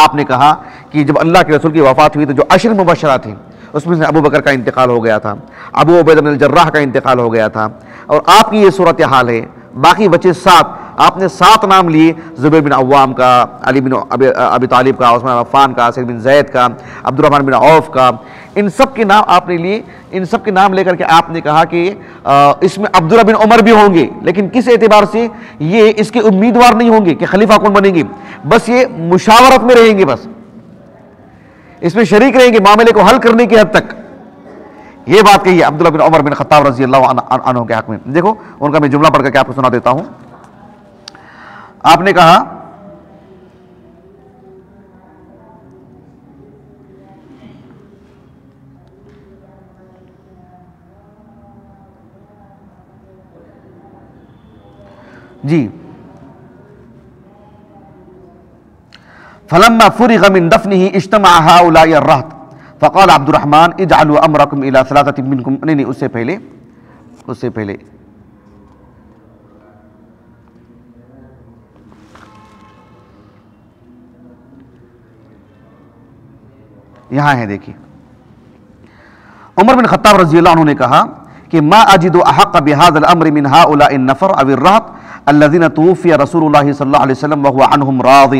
آپ نے کہا کہ جب اللہ کے رسول کی وفات ہوئی تو جو 10 مبشرہ تھے اس میں سے ابو بکر کا انتقال ہو گیا تھا، ابو عبیدہ بن الجراح کا انتقال ہو گیا تھا، اور آپ کی یہ صورتحال ہے. باقی بچے 7، آپ نے 7 نام لیے، زبیر بن عوام کا، علی بن ابی طالب کا، عثمان بن عفان کا، سعید بن زید کا، عبد الرحمن بن عوف کا، ان سب کے نام آپ نے لیے. ان سب کے نام لے کر کے آپ نے کہا کہ اس میں عبداللہ بن عمر بھی ہوں گے، لیکن کس اعتبار سے؟ یہ اس کے امیدوار نہیں ہوں گے کہ خلیفہ کون بنیں گے، بس یہ مشاورت میں رہیں گے، بس اس میں شریک رہیں گے معاملے کو حل کرنے کی حد تک. یہ بات کہی ہے عبداللہ بن عمر بن خطاب رضی اللہ عنہ کے حق میں. دیکھو ان کا میں جملہ پڑھ کر کے آپ کو سنا دیتا ہوں. آپ نے کہا جی فلما فرغ من دفنه اجتمع هؤلاء الرهط فقال عبد الرحمن اجعلوا امركم الى 3 منكم. نہیں اس سے پہلے یہاں ہے، دیکھیے عمر بن خطاب رضی اللہ عنہ نے کہا کہ ما اجد احق بهذا الامر من هؤلاء النفر او الرهط الذين توفي رسول الله صلی اللہ علیہ وسلم وهو عنهم راض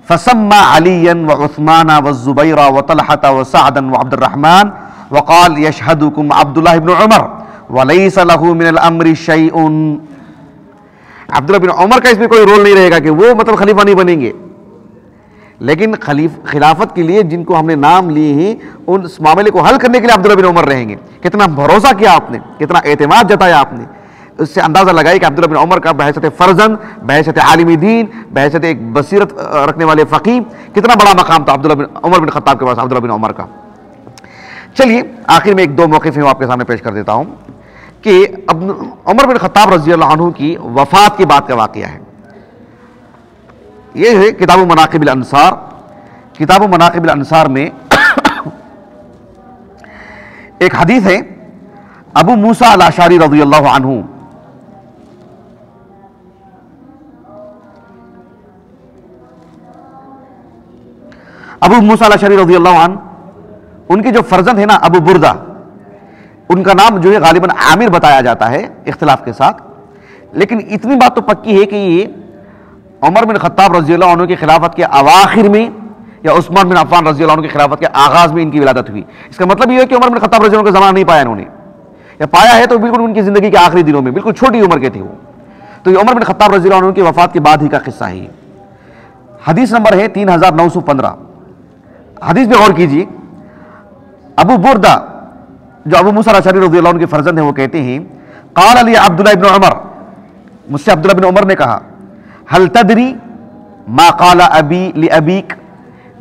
فسمى عليا وعثمان والزبير وطلحة وسعدا وعبد الرحمن وقال يشهدكم عبد الله بن عمر وليس له من الامر شيء. عبداللہ بن عمر کا اس میں کوئی رول نہیں رہے گا کہ وہ مطلب خلیفہ نہیں بنیں گے، لیکن خلافت کے لیے جن کو ہم نے نام لیے ہیں ان اس معاملے کو حل کرنے کے لیے عبداللہ بن عمر رہیں گے. کتنا بھروسہ کیا آپ نے، کتنا اعتماد جتایا آپ نے. اس سے اندازہ لگائے کہ عبداللہ بن عمر کا بحیثیت فرزند، بحیثیت عالم دین، بحیثیت ایک بصیرت رکھنے والے فقیہ کتنا بڑا مقام تھا عبداللہ بن عمر بن خطاب کے پاس، عبداللہ بن عمر کا۔ چلیے آخر میں ایک دو موقف میں آپ کے سامنے پیش کر دیتا ہوں کہ عمر بن خطاب رضی اللہ عنہ کی وفات کے بعد کا واقعہ ہے۔ یہ ہے کتاب مناقب الانصار، کتاب مناقب الانصار میں ایک حدیث ہے ابو موسیٰ الاشعری رضی اللہ عنہ، ابو موسیٰ الاشعری رضی اللہ عنہ، ان کے جو فرزند ہے نا ابو بردہ، ان کا نام جو ہے غالباً عامر بتایا جاتا ہے اختلاف کے ساتھ، لیکن اتنی بات تو پکی ہے کہ یہ عمر بن خطاب رضی اللہ عنہ کی خلافت کے اواخر میں یا عثمان بن عفان رضی اللہ عنہ کی خلافت کے آغاز میں ان کی ولادت ہوئی۔ اس کا مطلب یہ ہے کہ عمر بن خطاب رضی اللہ عنہ کا زمانہ نہیں پایا انہوں نے، یا پایا ہے تو بالکل ان کی زندگی کے آخری دنوں میں، بالکل چھوٹی عمر کے تھے وہ۔ تو یہ عمر بن خطاب رضی اللہ عنہ کی وفات کے بعد ہی کا قصہ ہے۔ حدیث نمبر ہے 3915۔ حدیث میں غور کیجیے، ابو بردہ جو ابو موسیٰ الاشعری رضی اللہ عنہ کے فرزند ہیں وہ کہتے ہیں قال علی عبداللہ ابن عمر، مجھ سے عبداللہ بن عمر نے کہا هل تدری ما قال ابی لابیک،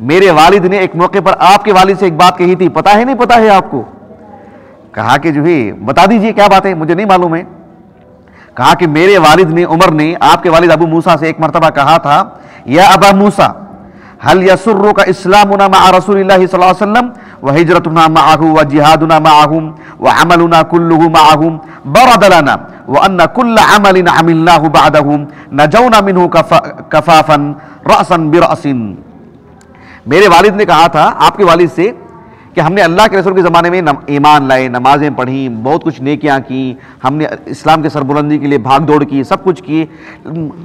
میرے والد نے ایک موقع پر آپ کے والد سے ایک بات کہی تھی، پتا ہے نہیں پتا ہے آپ کو؟ کہا کہ جو ہے بتا دیجئے کیا بات ہے، مجھے نہیں معلوم ہے۔ کہا کہ میرے والد نے، عمر نے آپ کے والد ابو موسیٰ سے ایک مرتبہ کہا تھا یا ابا موسیٰ هل يسرك اسلامنا مع رسول الله صلی اللہ علیہ وسلم وهجرتنا معه وجهادنا معهم وعملنا كله معهم برد لنا وان كل عمل عملناه بعدهم نجونا منه كفافا رأسا برأس۔ میرے والد نے کہا تھا آپ کے والد سے کہ ہم نے اللہ کے رسول کے زمانے میں ایمان لائے، نمازیں پڑھی، بہت کچھ نیکیاں کی، ہم نے اسلام کے سربلندی کے لیے بھاگ دوڑ کی، سب کچھ کی۔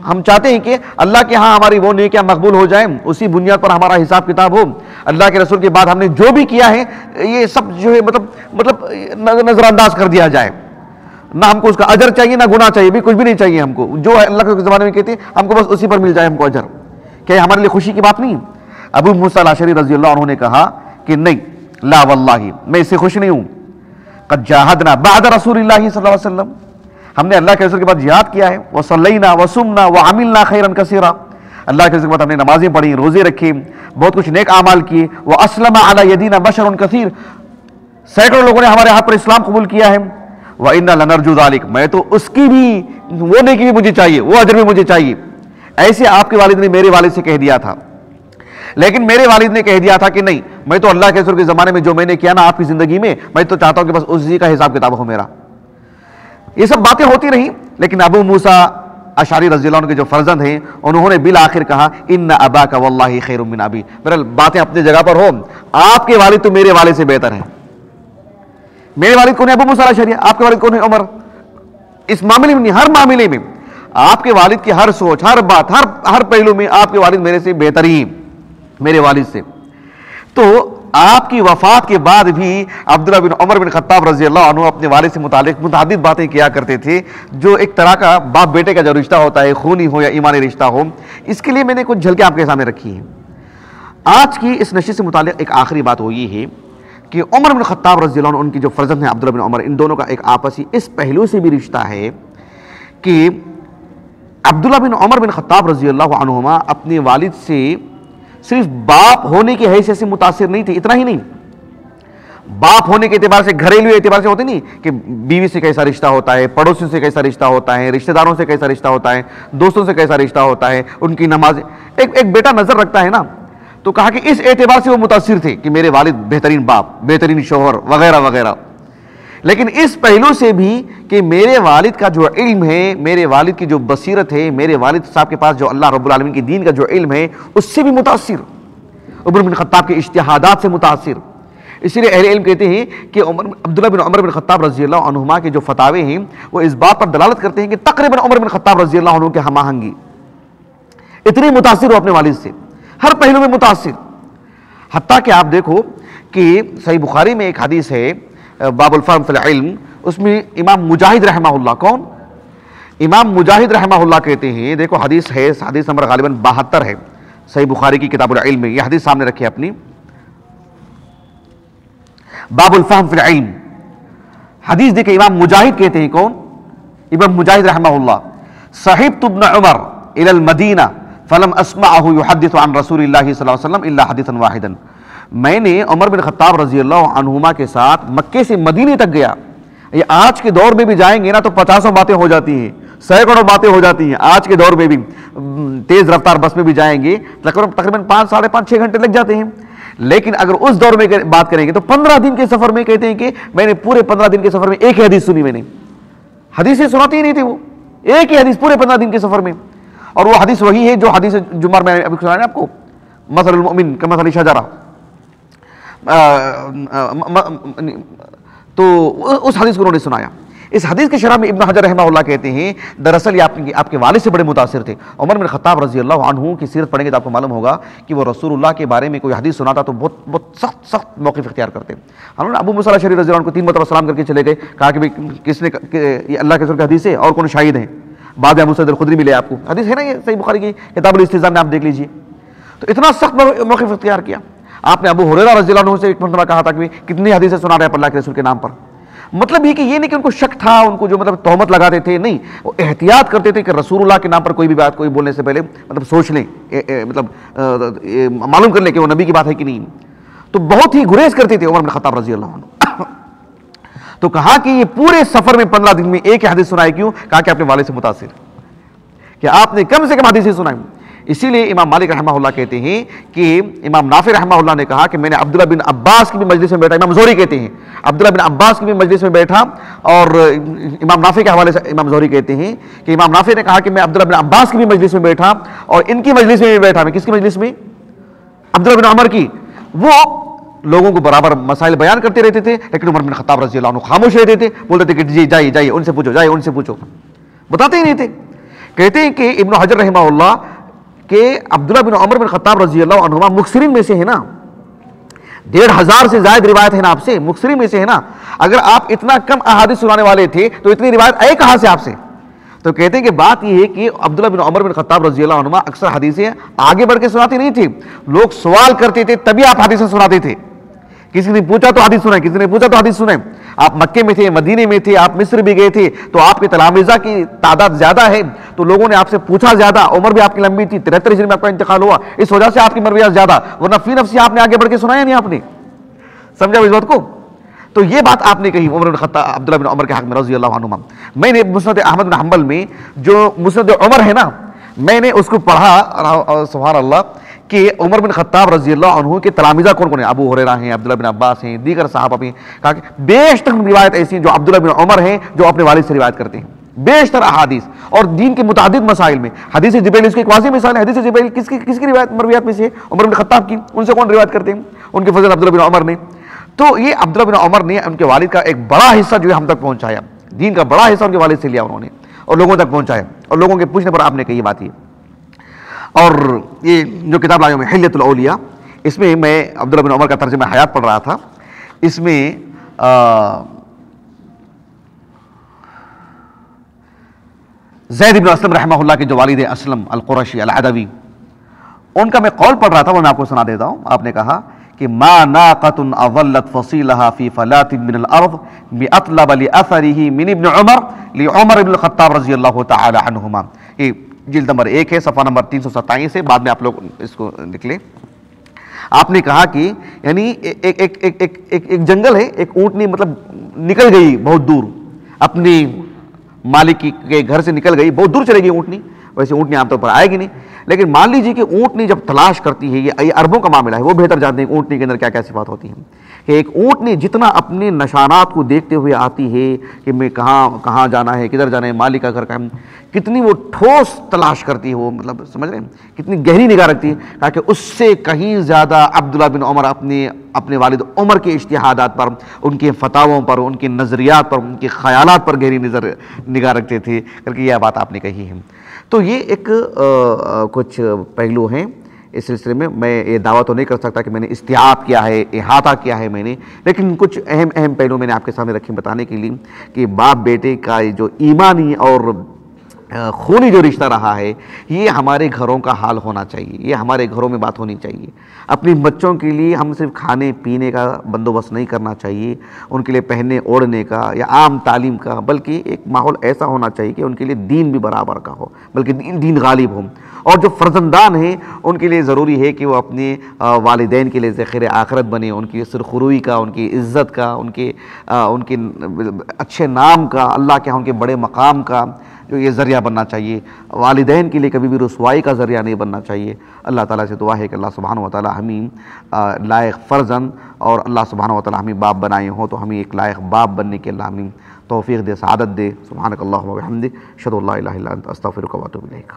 ہم چاہتے ہیں کہ اللہ کے ہاں ہماری وہ نیکیاں مقبول ہو جائیں، اسی بنیاد پر ہمارا حساب کتاب ہو۔ اللہ کے رسول کے بعد ہم نے جو بھی کیا ہے یہ سب جو ہے مطلب نظر انداز کر دیا جائے، نہ ہم کو اس کا اجر چاہیے نہ گناہ چاہیے، بھی کچھ بھی نہیں چاہیے ہم کو، جو اللہ کے زمانے میں کہتے ہیں ہم کو بس اسی پر مل جائے ہم کو اجر۔ کیا یہ ہمارے لیے خوشی کی بات نہیں؟ ابو موسیٰ الاشعری رضی اللہ عنہ نے کہا کہ نہیں، لا واللہ میں اس سے خوش نہیں ہوں، قد جاہدنا بعد رسول اللہ صلی اللہ علیہ وسلم، ہم نے اللہ کے رسول کے بعد جہاد کیا ہے، وصلینا وصمنا وعملنا خیرا کثیرا، اللہ کے رسول کے بعد ہم نے نمازیں پڑھی، روزے رکھے، بہت کچھ نیک اعمال کیے، واسلم علی یدینا بشر کثیر، سینکڑوں لوگوں نے ہمارے ہاتھ پر اسلام قبول کیا ہے، وَإِنَّا لَنَرْجُو ذَلِكَ، میں تو اس کی بھی وہ نیکی بھی مجھے چاہیے، وہ اجر بھی مجھے چاہیے۔ ایسے آپ کے والد نے میرے والد سے کہہ دیا تھا، لیکن میرے والد نے کہہ دیا تھا کہ نہیں، میں تو اللہ کے رسول کے زمانے میں جو میں نے کیا نا آپ کی زندگی میں، میں تو چاہتا ہوں کہ بس اسی کا حساب کتاب ہو میرا۔ یہ سب باتیں ہوتی رہیں، لیکن ابو موسیٰ اشعری رضی اللہ عنہ کے جو فرزند ہیں انہوں نے بالآخر کہا ان اباک واللہ خیر من ابی، میرا باتیں اپنی جگہ پر ہو، آپ کے والد تو میرے والد سے بہتر ہیں۔ میرے والد کون ہے؟ ابو موسیٰ الاشعری۔ آپ کے والد کون ہے؟ عمر۔ اس معاملے میں نہیں، ہر معاملے میں آپ کے والد کی ہر سوچ، ہر بات، ہر پہلو میں آپ کے والد میرے سے بہتر ہی، میرے والد سے۔ تو آپ کی وفات کے بعد بھی عبداللہ بن عمر بن خطاب رضی اللہ عنہ اپنے والد سے متعلق متعدد باتیں کیا کرتے تھے، جو ایک طرح کا باپ بیٹے کا جو رشتہ ہوتا ہے، خونی ہو یا ایمانی رشتہ ہو۔ اس کے لیے میں نے کچھ جھلکیں آپ کے سامنے رکھی ہیں۔ آج کی اس نشست سے متعلق ایک آخری بات وہ یہ ہے کہ عمر بن خطاب رضی اللہ عنہ، ان کی جو فرزند ہیں عبداللہ بن عمر، ان دونوں کا ایک آپسی اس پہلو سے بھی رشتہ ہے کہ عبداللہ بن عمر بن خطاب رضی اللہ عنہما اپنے والد سے صرف باپ ہونے کی حیثیت سے متاثر نہیں تھے، اتنا ہی نہیں، باپ ہونے کے اعتبار سے، گھریلو اعتبار سے ہوتے نہیں کہ بیوی سے کیسا رشتہ ہوتا ہے، پڑوسیوں سے کیسا رشتہ ہوتا ہے، رشتہ داروں سے کیسا رشتہ ہوتا ہے، دوستوں سے کیسا رشتہ ہوتا ہے، ان کی نمازیں، ایک بیٹا نظر رکھتا ہے نا۔ تو کہا کہ اس اعتبار سے وہ متاثر تھے کہ میرے والد بہترین باپ، بہترین شوہر وغیرہ وغیرہ، لیکن اس پہلو سے بھی کہ میرے والد کا جو علم ہے، میرے والد کی جو بصیرت ہے، میرے والد صاحب کے پاس جو اللہ رب العالمین کی دین کا جو علم ہے اس سے بھی متاثر، عمر بن خطاب کے اجتہادات سے متاثر۔ اسی لیے اہل علم کہتے ہیں کہ عبداللہ بن عمر بن خطاب رضی اللہ عنہما کے جو فتاوے ہیں وہ اس بات پر دلالت کرتے ہیں کہ تقریباً عمر بن خطاب رضی اللہ عنہ کے ہم آہنگی، اتنی متاثر ہو اپنے والد سے، ہر پہلو میں متاثر۔ حتیٰ کہ آپ دیکھو کہ صحیح بخاری میں ایک حدیث ہے باب الفہم فی العلم، اس میں امام مجاہد رحمہ اللہ، کون؟ امام مجاہد رحمہ اللہ کہتے ہیں، دیکھو حدیث ہے، حدیث نمبر غالباً 72 ہے صحیح بخاری کی کتاب العلم میں، یہ حدیث سامنے رکھے اپنی، باب الفہم فی العلم، حدیث دیکھیں امام مجاہد کہتے ہیں، کون؟ امام مجاہد رحمہ اللہ، صحبت ابن عمر الى المدینہ فلم اسمعه يحدث عن رسول اللہ صلی اللہ علیہ وسلم الا حدیثا واحدا، میں نے عمر بن خطاب رضی اللہ عنہما کے ساتھ مکے سے مدینے تک گیا. یہ آج کے دور میں بھی جائیں گے نا تو 50 باتیں ہو جاتی ہیں، سینکڑوں باتیں ہو جاتی ہیں. آج کے دور میں بھی تیز رفتار بس میں بھی جائیں گے تقریباً 5 ساڑھے 5 6 گھنٹے لگ جاتے ہیں. لیکن اگر اس دور میں بات کریں گے تو 15 دن کے سفر میں کہتے ہیں کہ میں نے پورے 15 دن کے سفر میں ایک ہی حدیث سنی. میں نے حدیثیں سناتے ہی نہیں تھے، وہ ایک ہی حدیث پورے 15 دن کے سفر میں. اور وہ حدیث وہی ہے جو حدیث جمعہ میں ابھی سنایا آپ کو، مثل المؤمن کمثل شجرہ. تو اس حدیث کو انہوں نے سنایا. اس حدیث کی شرح میں ابن حجر رحمہ اللہ کہتے ہیں دراصل یہ آپ کے والد سے بڑے متاثر تھے. عمر بن خطاب رضی اللہ عنہ کی سیرت پڑھیں گے تو آپ کو معلوم ہوگا کہ وہ رسول اللہ کے بارے میں کوئی حدیث سناتا تو بہت سخت موقف اختیار کرتے. انہوں نے ابو موسیٰ الاشعری رضی اللہ عنہ کو 3 مرتبہ سلام کر کے چلے گئے، کہا کہ کس نے یہ اللہ کے رسول کی حدیث ہے اور کون شاہد ہیں. بعد میں ابو سعید الخدری ملے آپ کو، حدیث ہے نا یہ صحیح بخاری کی کتاب الاستئذان میں آپ دیکھ لیجئے. تو اتنا سخت موقف اختیار کیا. آپ نے ابو ہریرہ رضی اللہ عنہ سے ایک مرتبہ کہا تھا کہ کتنی حدیثیں سنا رہے ہیں اللہ کے رسول کے نام پر. مطلب یہ کہ یہ نہیں کہ ان کو شک تھا، ان کو جو مطلب تہمت لگاتے تھے، نہیں، وہ احتیاط کرتے تھے کہ رسول اللہ کے نام پر کوئی بھی بات کوئی بولنے سے پہلے مطلب سوچ لیں، مطلب معلوم کر لیں کہ وہ نبی کی بات ہے کہ نہیں. تو بہت ہی گریز کرتے تھے عمر بن خطاب رضی اللہ عنہ. تو کہا کہ یہ پورے سفر میں 15 دن میں ایک حدیث سنائے. کیوں؟ کہا کہ اپنے والد سے متاثر کہ آپ نے کم سے کم حدیثیں سنائیں. اسی لیے امام مالک رحمہ اللہ کہتے ہیں کہ امام نافع رحمہ اللہ نے کہا کہ میں نے عبداللہ بن عباس کی بھی مجلس میں بیٹھا. امام زہری کہتے ہیں عبداللہ بن عباس کی بھی مجلس میں بیٹھا، اور امام نافع کے حوالے سے امام زہری کہتے ہیں کہ امام نافع نے کہا کہ میں عبداللہ بن عباس کی بھی مجلس میں بیٹھا اور ان کی مجلس میں بھی بیٹھا. میں کس کی مجلس میں؟ عبداللہ بن عمر کی. وہ لوگوں کو برابر مسائل بیان کرتے رہتے تھے، لیکن عمر بن خطاب رضی اللہ عنہ خاموش رہتے تھے، بولتے تھے کہ جی جائیے ان سے پوچھو، جائیے ان سے پوچھو، بتاتے ہی نہیں تھے. کہتے ہیں کہ ابن حجر رحمہ اللہ کہ عبداللہ بن عمر بن خطاب رضی اللہ عنہما مکثرین میں سے ہے نا، 1500 سے زائد روایت ہے نا آپ سے، مکثرین میں سے ہے نا. اگر آپ اتنا کم احادیث سنانے والے تھے تو اتنی روایت آئے کہاں سے آپ سے؟ تو کہتے ہیں کہ بات یہ ہے کہ عبداللہ بن عمر بن خطاب رضی اللہ عنہما اکثر حدیثیں آگے بڑھ کے سناتے نہیں تھے، لوگ سوال کرتے تھے تبھی آپ حدیثیں سناتے تھے. کسی نے پوچھا تو حدیث سنائیں، کسی نے پوچھا تو حدیث سنائیں. آپ مکے میں تھے، مدینے میں تھے، آپ مصر بھی گئے تھے، تو آپ کے تلامذہ کی تعداد زیادہ ہے تو لوگوں نے آپ سے پوچھا زیادہ. عمر بھی آپ کی لمبی تھی، 73 ہجری میں آپ کا انتقال ہوا، اس وجہ سے آپ کی مرویات زیادہ، ورنہ فی نفسی آپ نے آگے بڑھ کے سنایا نہیں. آپ نے سمجھا اس بات کو؟ تو یہ بات آپ نے کہی عمر بن خطاب عبداللہ بن عمر کے حق میں رضی اللہ عنہما. میں نے مسند احمد بن حنبل میں جو مسند عمر ہے نا، میں نے اس کو پڑھا، سبحان اللہ، کہ عمر بن خطاب رضی اللہ عنہ کے تلامذہ کون کون ہیں؟ ابو ہریرہ ہیں، عبداللہ بن عباس ہیں، دیگر صحابہ بھی. کہا کہ بیشتر روایت ایسی ہیں جو عبداللہ بن عمر ہیں جو اپنے والد سے روایت کرتے ہیں، بیشتر احادیث اور دین کے متعدد مسائل میں. حدیث جبریل اس کی ایک واضح مثال ہے. حدیث جبریل کس کی روایت مرویات میں سے ہے؟ عمر بن خطاب کی. ان سے کون روایت کرتے ہیں؟ ان کے فضل عبداللہ بن عمر نے. تو یہ عبداللہ بن عمر نے ان کے والد کا ایک بڑا حصہ جو ہے ہم تک پہنچایا، دین کا بڑا حصہ ان کے والد سے لیا انہوں نے اور لوگوں تک پہنچایا، اور لوگوں کے پوچھنے پر آپ نے کہی بات یہ. اور یہ جو کتاب لایا میں حلیۃ الاولیاء، اس میں میں عبداللہ بن عمر کا ترجمہ حیات پڑھ رہا تھا. اس میں زید بن اسلم رحمہ اللہ کے جو والد اسلم القرشی العدوی، ان کا میں قول پڑھ رہا تھا، وہ میں آپ کو سنا دیتا ہوں. آپ نے کہا کہ ما ناقۃ اضلت فصیلها فی فلات من الارض باطلب لاثره من ابن عمر لعمر بن الخطاب رضی اللہ تعالی عنہما. یہ جلد نمبر 1 ہے، صفحہ نمبر 327 ہے، بعد میں آپ لوگ اس کو لکھ لیں. آپ نے کہا کہ یعنی ایک جنگل ہے، ایک اونٹنی مطلب نکل گئی بہت دور، اپنی مالک کے گھر سے نکل گئی، بہت دور چلے گئی اونٹنی. ویسے اونٹنی عام طور پر آئے گی نہیں، لیکن مان لیجیے کہ اونٹنی جب تلاش کرتی ہے، یہ عربوں کا معاملہ ہے، وہ بہتر جانتے ہیں کہ اونٹنی کے اندر کیا کیا صفات ہوتی ہیں. کہ ایک اونٹنی جتنا اپنے نشانات کو دیکھتے ہوئے آتی ہے کہ میں کہاں جانا ہے، کدھر جانا ہے، مالک کا گھر کا ہے، کتنی وہ ٹھوس تلاش کرتی ہے، وہ مطلب سمجھ رہے ہیں کتنی گہری نگاہ رکھتی ہے. کہا کہ اس سے کہیں زیادہ عبداللہ بن عمر اپنے والد عمر کے اجتہادات پر، ان کے فتاووں پر، ان کے نظریات پر، ان کے خیالات پر گہری نگاہ رکھتے تھے کر کے یہ بات آپ نے کہی ہے. تو یہ ایک کچھ پہلو ہیں اس سلسلے میں. میں یہ دعویٰ تو نہیں کر سکتا کہ میں نے استیعاب کیا ہے، احاطہ کیا ہے میں نے، لیکن کچھ اہم پہلو میں نے آپ کے سامنے رکھے بتانے کے لیے کہ باپ بیٹے کا جو ایمانی اور خونی جو رشتہ رہا ہے، یہ ہمارے گھروں کا حال ہونا چاہیے، یہ ہمارے گھروں میں بات ہونی چاہیے۔ اپنی بچوں کے لیے ہم صرف کھانے پینے کا بندوبست نہیں کرنا چاہیے، ان کے لیے پہننے اوڑھنے کا یا عام تعلیم کا، بلکہ ایک ماحول ایسا ہونا چاہیے کہ ان کے لیے دین بھی برابر کا ہو، بلکہ دین غالب ہو۔ اور جو فرزندان ہیں ان کے لیے ضروری ہے کہ وہ اپنے والدین کے لیے ذخیرِ آخرت بنے، ان کی سرخروئی کا، ان کی عزت کا، ان کے اچھے نام کا، اللہ کے ہاں ان کے بڑے مقام کا جو یہ ذریعہ بننا چاہیے۔ والدین کے لیے کبھی بھی رسوائی کا ذریعہ نہیں بننا چاہیے۔ اللہ تعالیٰ سے دعا ہے کہ اللہ سبحانہ و تعالیٰ ہمیں لائق فرزند، اور اللہ سبحانہ و تعالیٰ ہمیں باپ بنائے ہوں تو ہمیں ایک لائق باپ بننے کے اللہ ہمیں توفیق دے، سعادت دے۔ سبحانک اللہم و بحمدک، اشہد ان لا الہ الا انت، استغفرک و اتوب الیک۔